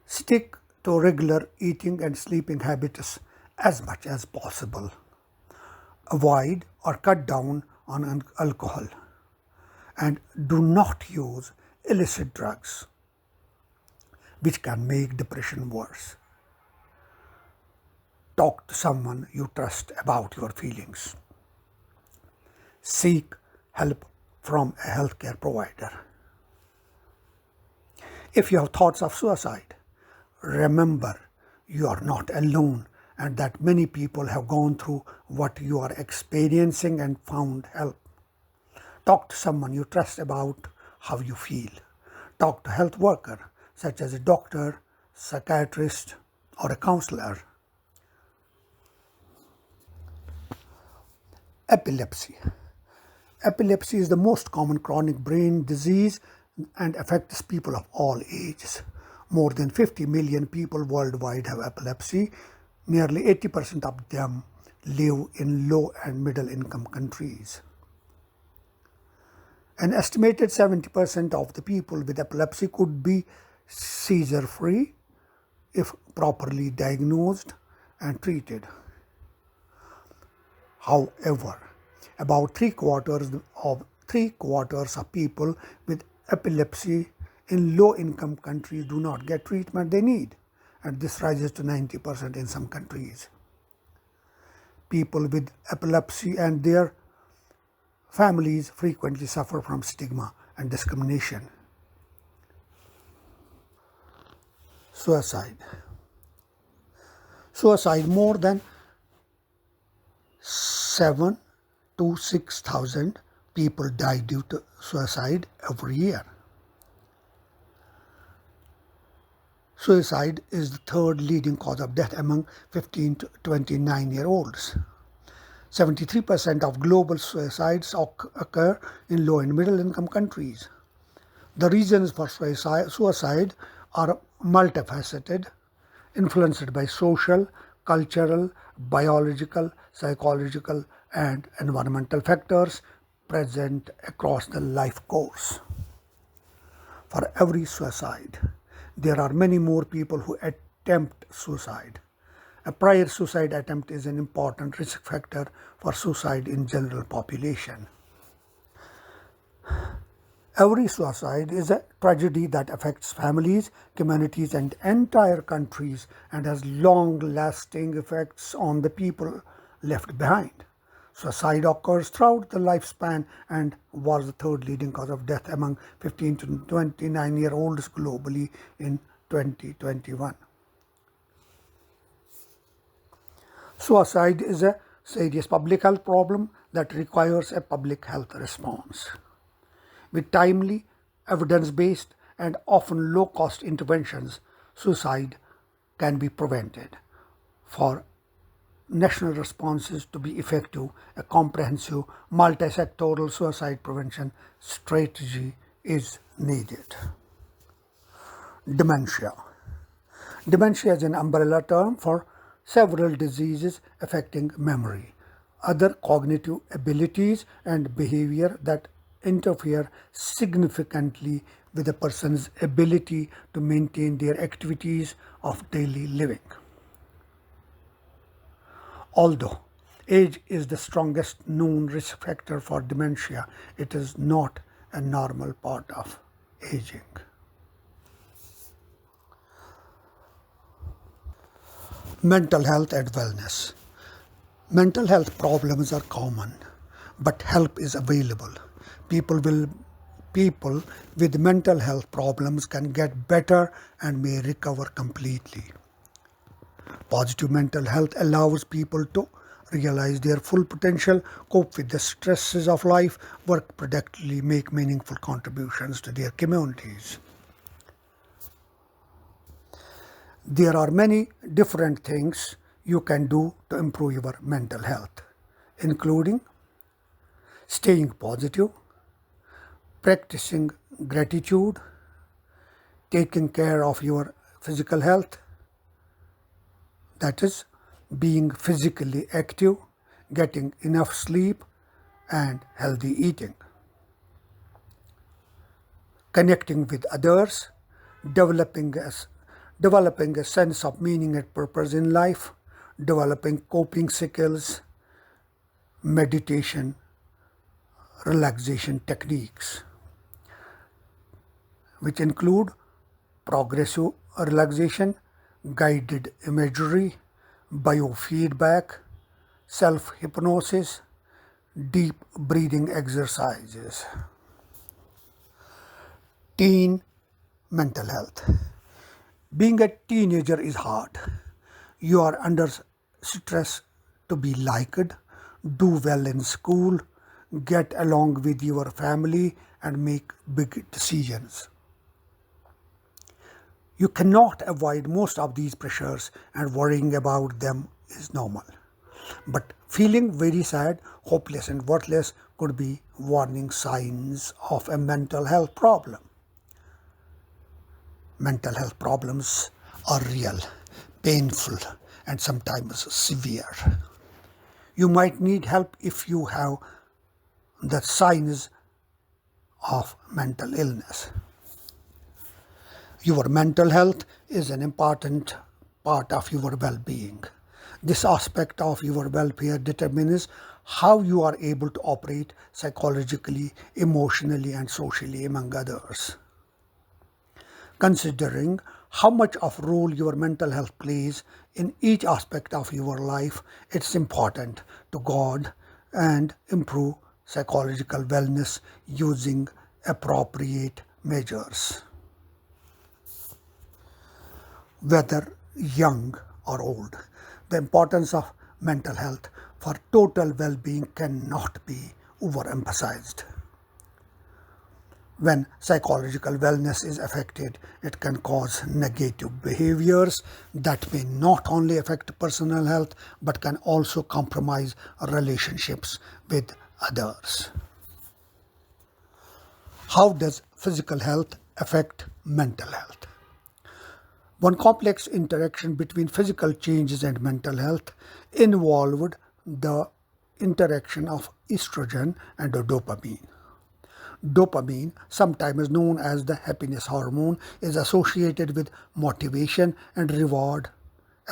Stick to regular eating and sleeping habits as much as possible. Avoid or cut down on alcohol, and do not use illicit drugs, which can make depression worse. Talk to someone you trust about your feelings. Seek help from a healthcare provider. If you have thoughts of suicide, remember you are not alone and that many people have gone through what you are experiencing and found help. Talk to someone you trust about how you feel. Talk to a health worker such as a doctor, psychiatrist, or a counselor. Epilepsy. Epilepsy is the most common chronic brain disease and affects people of all ages. More than 50 million people worldwide have epilepsy. Nearly 80% of them live in low and middle income countries. An estimated 70% of the people with epilepsy could be seizure-free if properly diagnosed and treated. However, about three quarters of people with epilepsy in low-income countries do not get treatment they need, and this rises to 90% in some countries. People with epilepsy and their families frequently suffer from stigma and discrimination. Suicide. More than 7 to 6,000 people die due to suicide every year. Suicide is the third leading cause of death among 15 to 29-year-olds. 73% of global suicides occur in low and middle income countries. The reasons for suicide are multifaceted, influenced by social, cultural, biological, psychological, and environmental factors present across the life course. For every suicide, there are many more people who attempt suicide. A prior suicide attempt is an important risk factor for suicide in general population. Every suicide is a tragedy that affects families, communities, and entire countries and has long-lasting effects on the people left behind. Suicide occurs throughout the lifespan and was the third leading cause of death among 15 to 29-year-olds globally in 2021. Suicide is a serious public health problem that requires a public health response. With timely, evidence-based, and often low-cost interventions, suicide can be prevented. For national responses to be effective, a comprehensive, multi-sectoral suicide prevention strategy is needed. Dementia. Dementia is an umbrella term for several diseases affecting memory, other cognitive abilities, and behavior that interfere significantly with a person's ability to maintain their activities of daily living. Although age is the strongest known risk factor for dementia, it is not a normal part of aging. Mental health and wellness. Mental health problems are common, but help is available. People with mental health problems can get better and may recover completely. Positive mental health allows people to realize their full potential, cope with the stresses of life, work productively, make meaningful contributions to their communities. There are many different things you can do to improve your mental health, including staying positive, practicing gratitude, taking care of your physical health, that is, being physically active, getting enough sleep, and healthy eating. Connecting with others, developing a sense of meaning and purpose in life, developing coping skills, meditation, relaxation techniques, which include progressive relaxation, guided imagery, biofeedback, self-hypnosis, deep breathing exercises. Teen mental health. Being a teenager is hard. You are under stress to be liked, do well in school, get along with your family, and make big decisions. You cannot avoid most of these pressures, and worrying about them is normal. But feeling very sad, hopeless, and worthless could be warning signs of a mental health problem. Mental health problems are real, painful, and sometimes severe. You might need help if you have the signs of mental illness. Your mental health is an important part of your well-being. This aspect of your welfare determines how you are able to operate psychologically, emotionally, and socially, among others. Considering how much of role your mental health plays in each aspect of your life, it's important to guard and improve psychological wellness using appropriate measures. Whether young or old, the importance of mental health for total well-being cannot be overemphasized. When psychological wellness is affected, it can cause negative behaviors that may not only affect personal health but can also compromise relationships with others. How does physical health affect mental health? One complex interaction between physical changes and mental health involved the interaction of estrogen and dopamine. Dopamine, sometimes known as the happiness hormone, is associated with motivation and reward,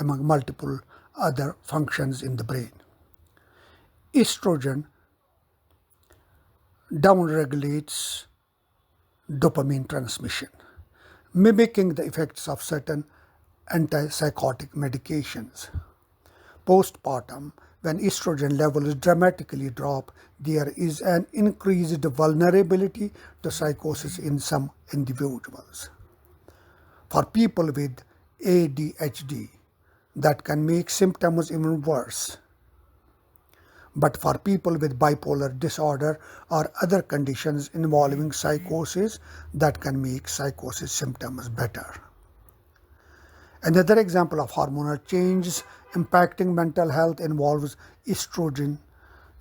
among multiple other functions in the brain. Estrogen downregulates dopamine transmission, mimicking the effects of certain antipsychotic medications. Postpartum, when estrogen levels dramatically drop, there is an increased vulnerability to psychosis in some individuals. For people with ADHD, that can make symptoms even worse. But for people with bipolar disorder or other conditions involving psychosis, that can make psychosis symptoms better. Another example of hormonal changes impacting mental health involves estrogen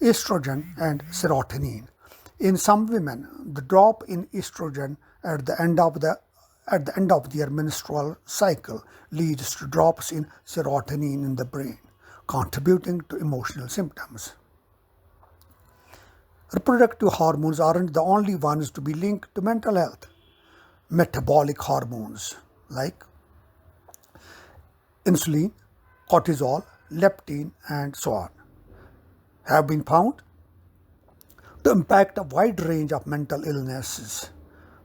and serotonin. In some women, the drop in estrogen at the end of their menstrual cycle leads to drops in serotonin in the brain, contributing to emotional symptoms. Reproductive hormones aren't the only ones to be linked to mental health. Metabolic hormones like insulin, cortisol, leptin, and so on have been found to impact a wide range of mental illnesses,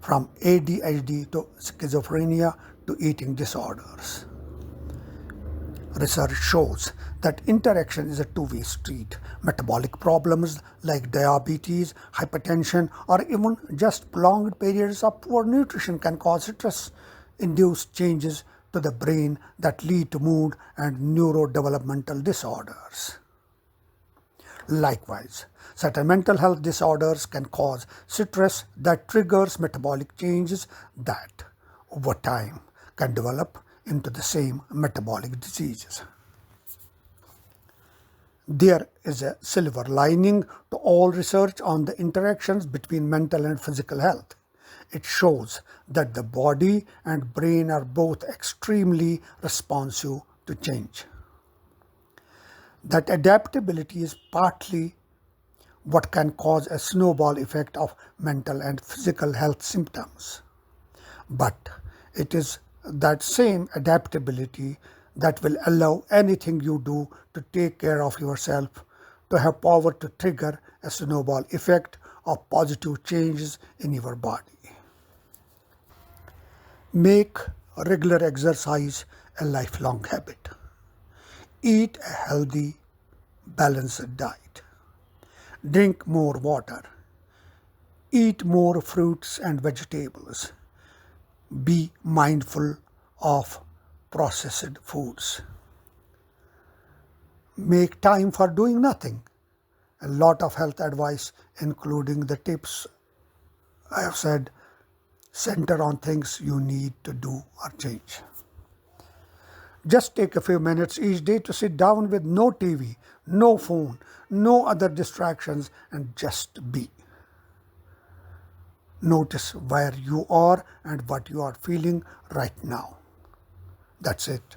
from ADHD to schizophrenia to eating disorders. Research shows that interaction is a two-way street. Metabolic problems like diabetes, hypertension, or even just prolonged periods of poor nutrition can cause stress-induced changes to the brain that lead to mood and neurodevelopmental disorders. Likewise, certain mental health disorders can cause stress that triggers metabolic changes that, over time, can develop into the same metabolic diseases. There is a silver lining to all research on the interactions between mental and physical health. It shows that the body and brain are both extremely responsive to change. That adaptability is partly what can cause a snowball effect of mental and physical health symptoms. But it is that same adaptability that will allow anything you do to take care of yourself to have power to trigger a snowball effect of positive changes in your body. Make regular exercise a lifelong habit. Eat a healthy, balanced diet. Drink more water. Eat more fruits and vegetables. Be mindful of processed foods. Make time for doing nothing. A lot of health advice, including the tips I have said, center on things you need to do or change. Just take a few minutes each day to sit down with no TV, no phone, no other distractions, and just be. Notice where you are and what you are feeling right now. That's it.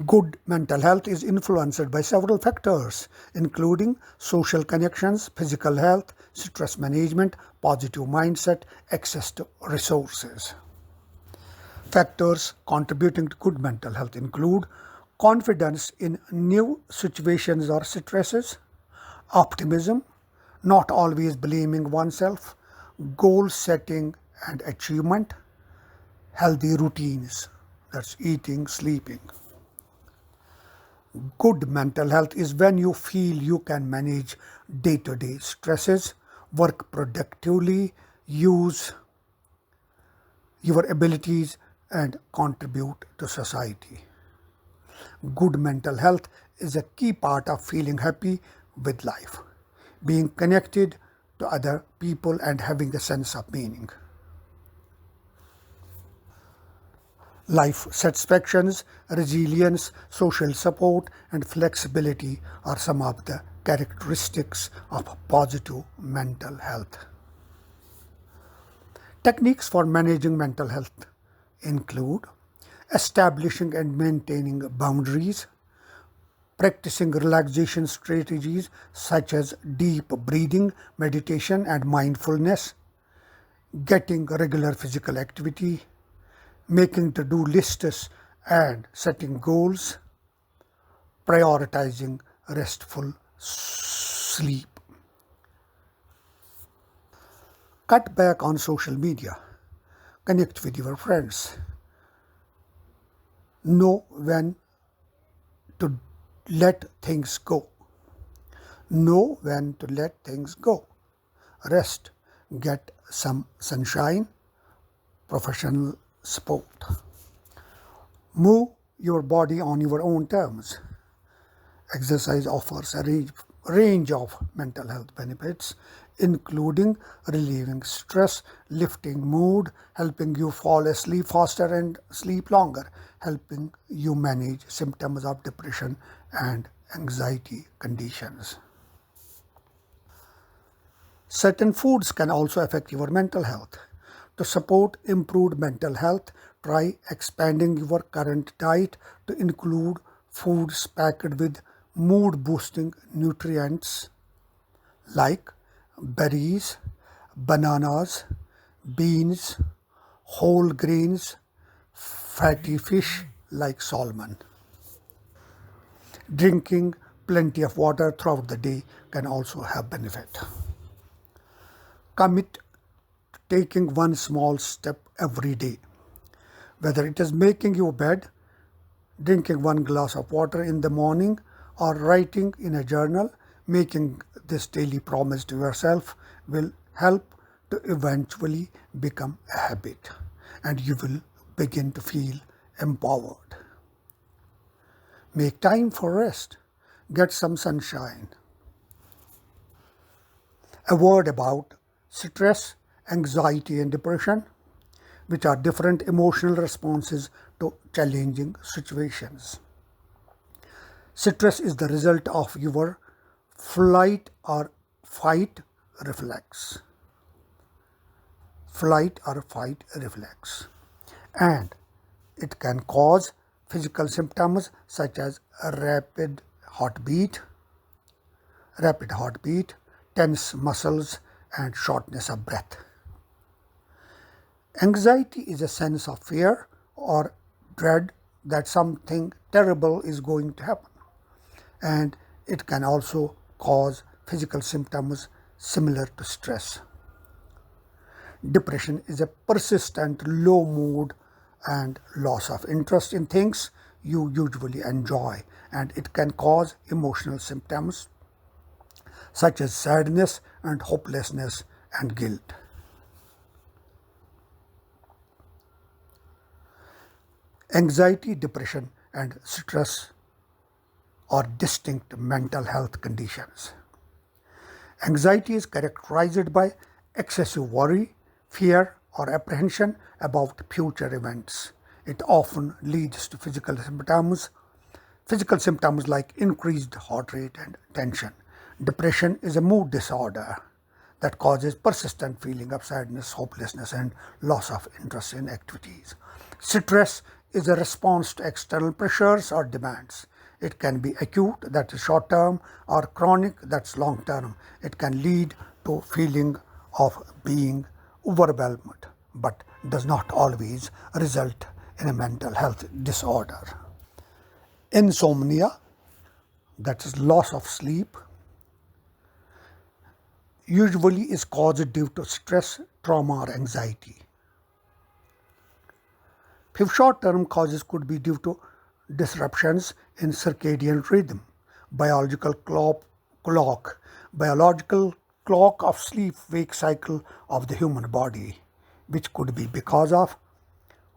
Good mental health is influenced by several factors, including social connections, physical health, stress management, positive mindset, access to resources. Factors contributing to good mental health include confidence in new situations or stresses, optimism, not always blaming oneself, goal setting and achievement, healthy routines, that's eating, sleeping. Good mental health is when you feel you can manage day-to-day stresses, work productively, use your abilities, and contribute to society. Good mental health is a key part of feeling happy with life, being connected to other people, and having a sense of meaning. Life satisfactions, resilience, social support, and flexibility are some of the characteristics of positive mental health. Techniques for managing mental health include establishing and maintaining boundaries, practicing relaxation strategies such as deep breathing, meditation, and mindfulness, getting regular physical activity, making to-do lists and setting goals, prioritizing restful sleep. Cut back on social media. Connect with your friends. Know when to let things go. Know when to let things go. Rest. Get some sunshine. Professional support. Move your body on your own terms. Exercise offers a range of mental health benefits, including relieving stress, lifting mood, helping you fall asleep faster and sleep longer, helping you manage symptoms of depression and anxiety conditions. Certain foods can also affect your mental health. To support improved mental health, try expanding your current diet to include foods packed with mood-boosting nutrients like berries, bananas, beans, whole grains, fatty fish like salmon. Drinking plenty of water throughout the day can also have benefit. Commit to taking one small step every day, whether it is making your bed, drinking one glass of water in the morning, or writing in a journal. Making this daily promise to yourself will help to eventually become a habit, and you will begin to feel empowered. Make time for rest. Get some sunshine. A word about stress, anxiety, and depression, which are different emotional responses to challenging situations. Stress is the result of your flight or fight reflex. Flight or fight reflex. And it can cause physical symptoms such as a rapid heartbeat, tense muscles, and shortness of breath. Anxiety is a sense of fear or dread that something terrible is going to happen, and it can also cause physical symptoms similar to stress. Depression is a persistent low mood and loss of interest in things you usually enjoy, and it can cause emotional symptoms such as sadness and hopelessness and guilt. Anxiety, depression, and stress are distinct mental health conditions. Anxiety is characterized by excessive worry, fear, or apprehension about future events. It often leads to physical symptoms like increased heart rate and tension. Depression is a mood disorder that causes persistent feeling of sadness, hopelessness, and loss of interest in activities. Stress is a response to external pressures or demands. It can be acute, that is short term, or chronic, that's long term. It can lead to feeling of being overwhelmed, but does not always result in a mental health disorder. Insomnia, that is loss of sleep, usually is caused due to stress, trauma, or anxiety. Short-term causes could be due to disruptions in circadian rhythm, biological clock, biological clock of sleep-wake cycle of the human body, which could be because of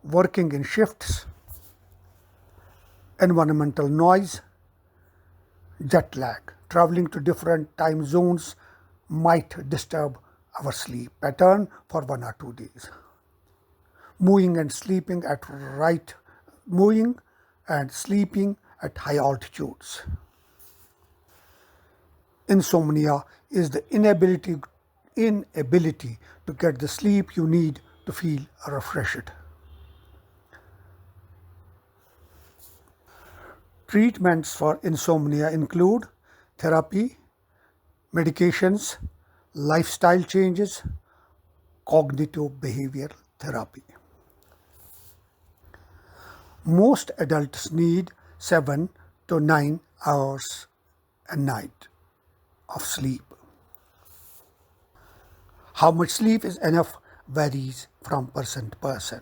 working in shifts, environmental noise, jet lag. Traveling to different time zones might disturb our sleep pattern for 1 or 2 days. Moving and sleeping at high altitudes. Insomnia is the inability to get the sleep you need to feel refreshed. Treatments for insomnia include therapy, medications, lifestyle changes, cognitive behavioral therapy. Most adults need 7 to 9 hours a night of sleep. How much sleep is enough varies from person to person.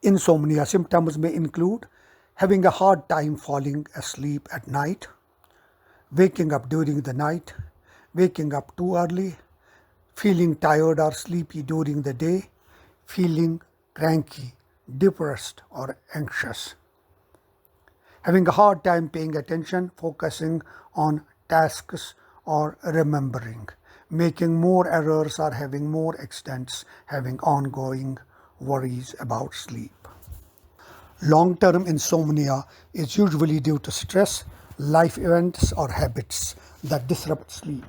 Insomnia symptoms may include having a hard time falling asleep at night, waking up during the night, waking up too early, feeling tired or sleepy during the day, feeling cranky, depressed, or anxious, having a hard time paying attention, focusing on tasks, or remembering, making more errors or having more accidents, having ongoing worries about sleep. Long-term insomnia is usually due to stress, life events, or habits that disrupt sleep.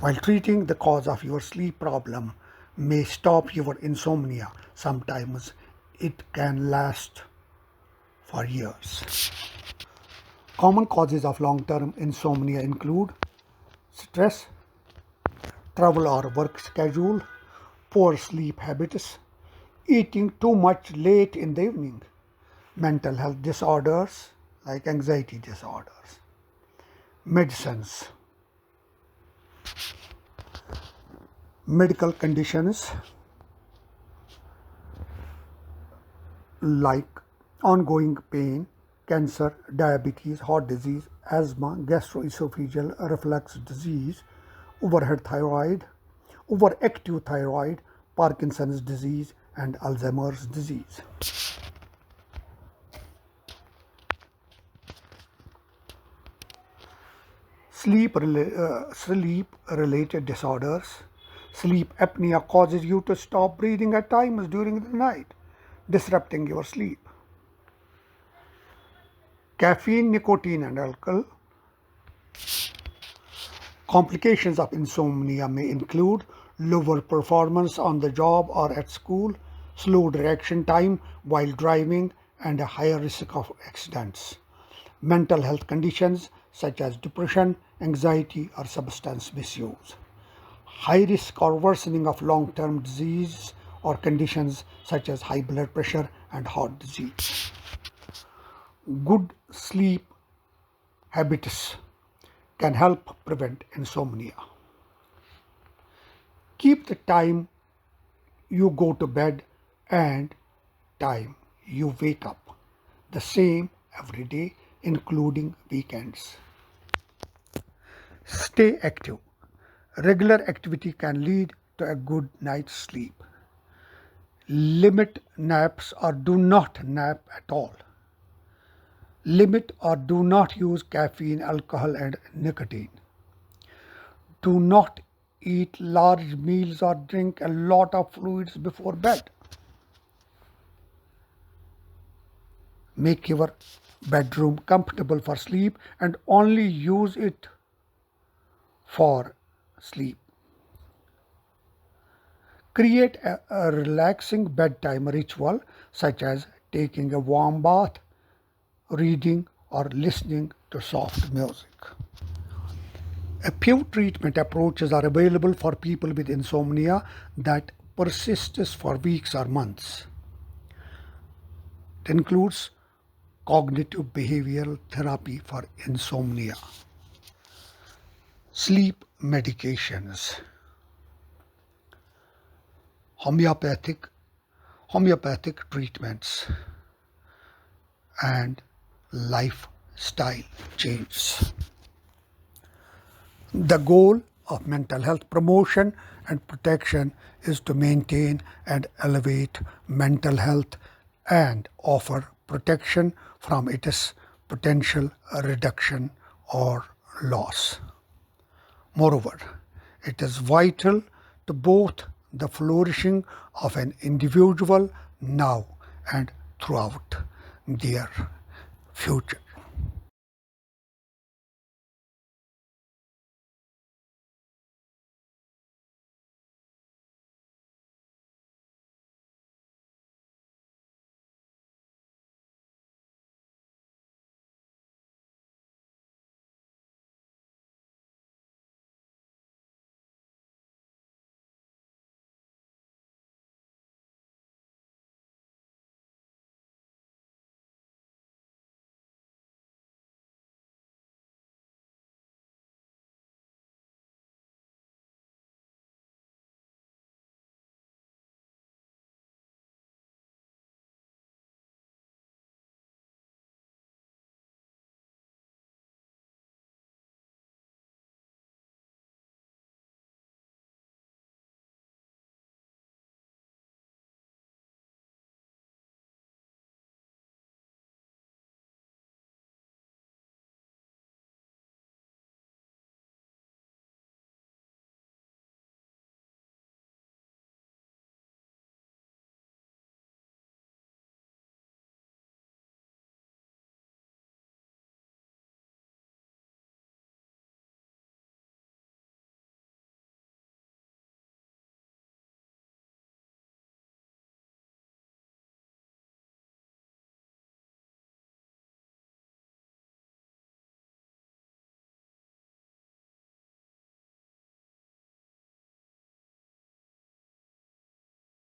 While treating the cause of your sleep problem may stop your insomnia, sometimes it can last for years. Common causes of long-term insomnia include stress, travel or work schedule, poor sleep habits, eating too much late in the evening, mental health disorders like anxiety disorders, medicines, medical conditions like ongoing pain, cancer, diabetes, heart disease, asthma, gastroesophageal reflux disease, overhead thyroid, overactive thyroid, Parkinson's disease, and Alzheimer's disease. Sleep-related disorders. Sleep apnea causes you to stop breathing at times during the night, disrupting your sleep. Caffeine, nicotine, and alcohol. Complications of insomnia may include lower performance on the job or at school, slowed reaction time while driving, and a higher risk of accidents. Mental health conditions such as depression, anxiety, or substance misuse. High risk or worsening of long-term disease or conditions such as high blood pressure and heart disease. Good sleep habits can help prevent insomnia. Keep the time you go to bed and time you wake up. the same every day, including weekends. Stay active. Regular activity can lead to a good night's sleep. Limit naps or do not nap at all. Limit or do not use caffeine, alcohol, and nicotine. Do not eat large meals or drink a lot of fluids before bed. Make your bedroom comfortable for sleep and only use it for sleep. Create a relaxing bedtime ritual such as taking a warm bath, reading, or listening to soft music. A few treatment approaches are available for people with insomnia that persists for weeks or months. It includes cognitive behavioral therapy for insomnia, sleep medications, homeopathic treatments, and lifestyle changes. The goal of mental health promotion and protection is to maintain and elevate mental health and offer protection from its potential reduction or loss. Moreover, it is vital to both the flourishing of an individual now and throughout their future.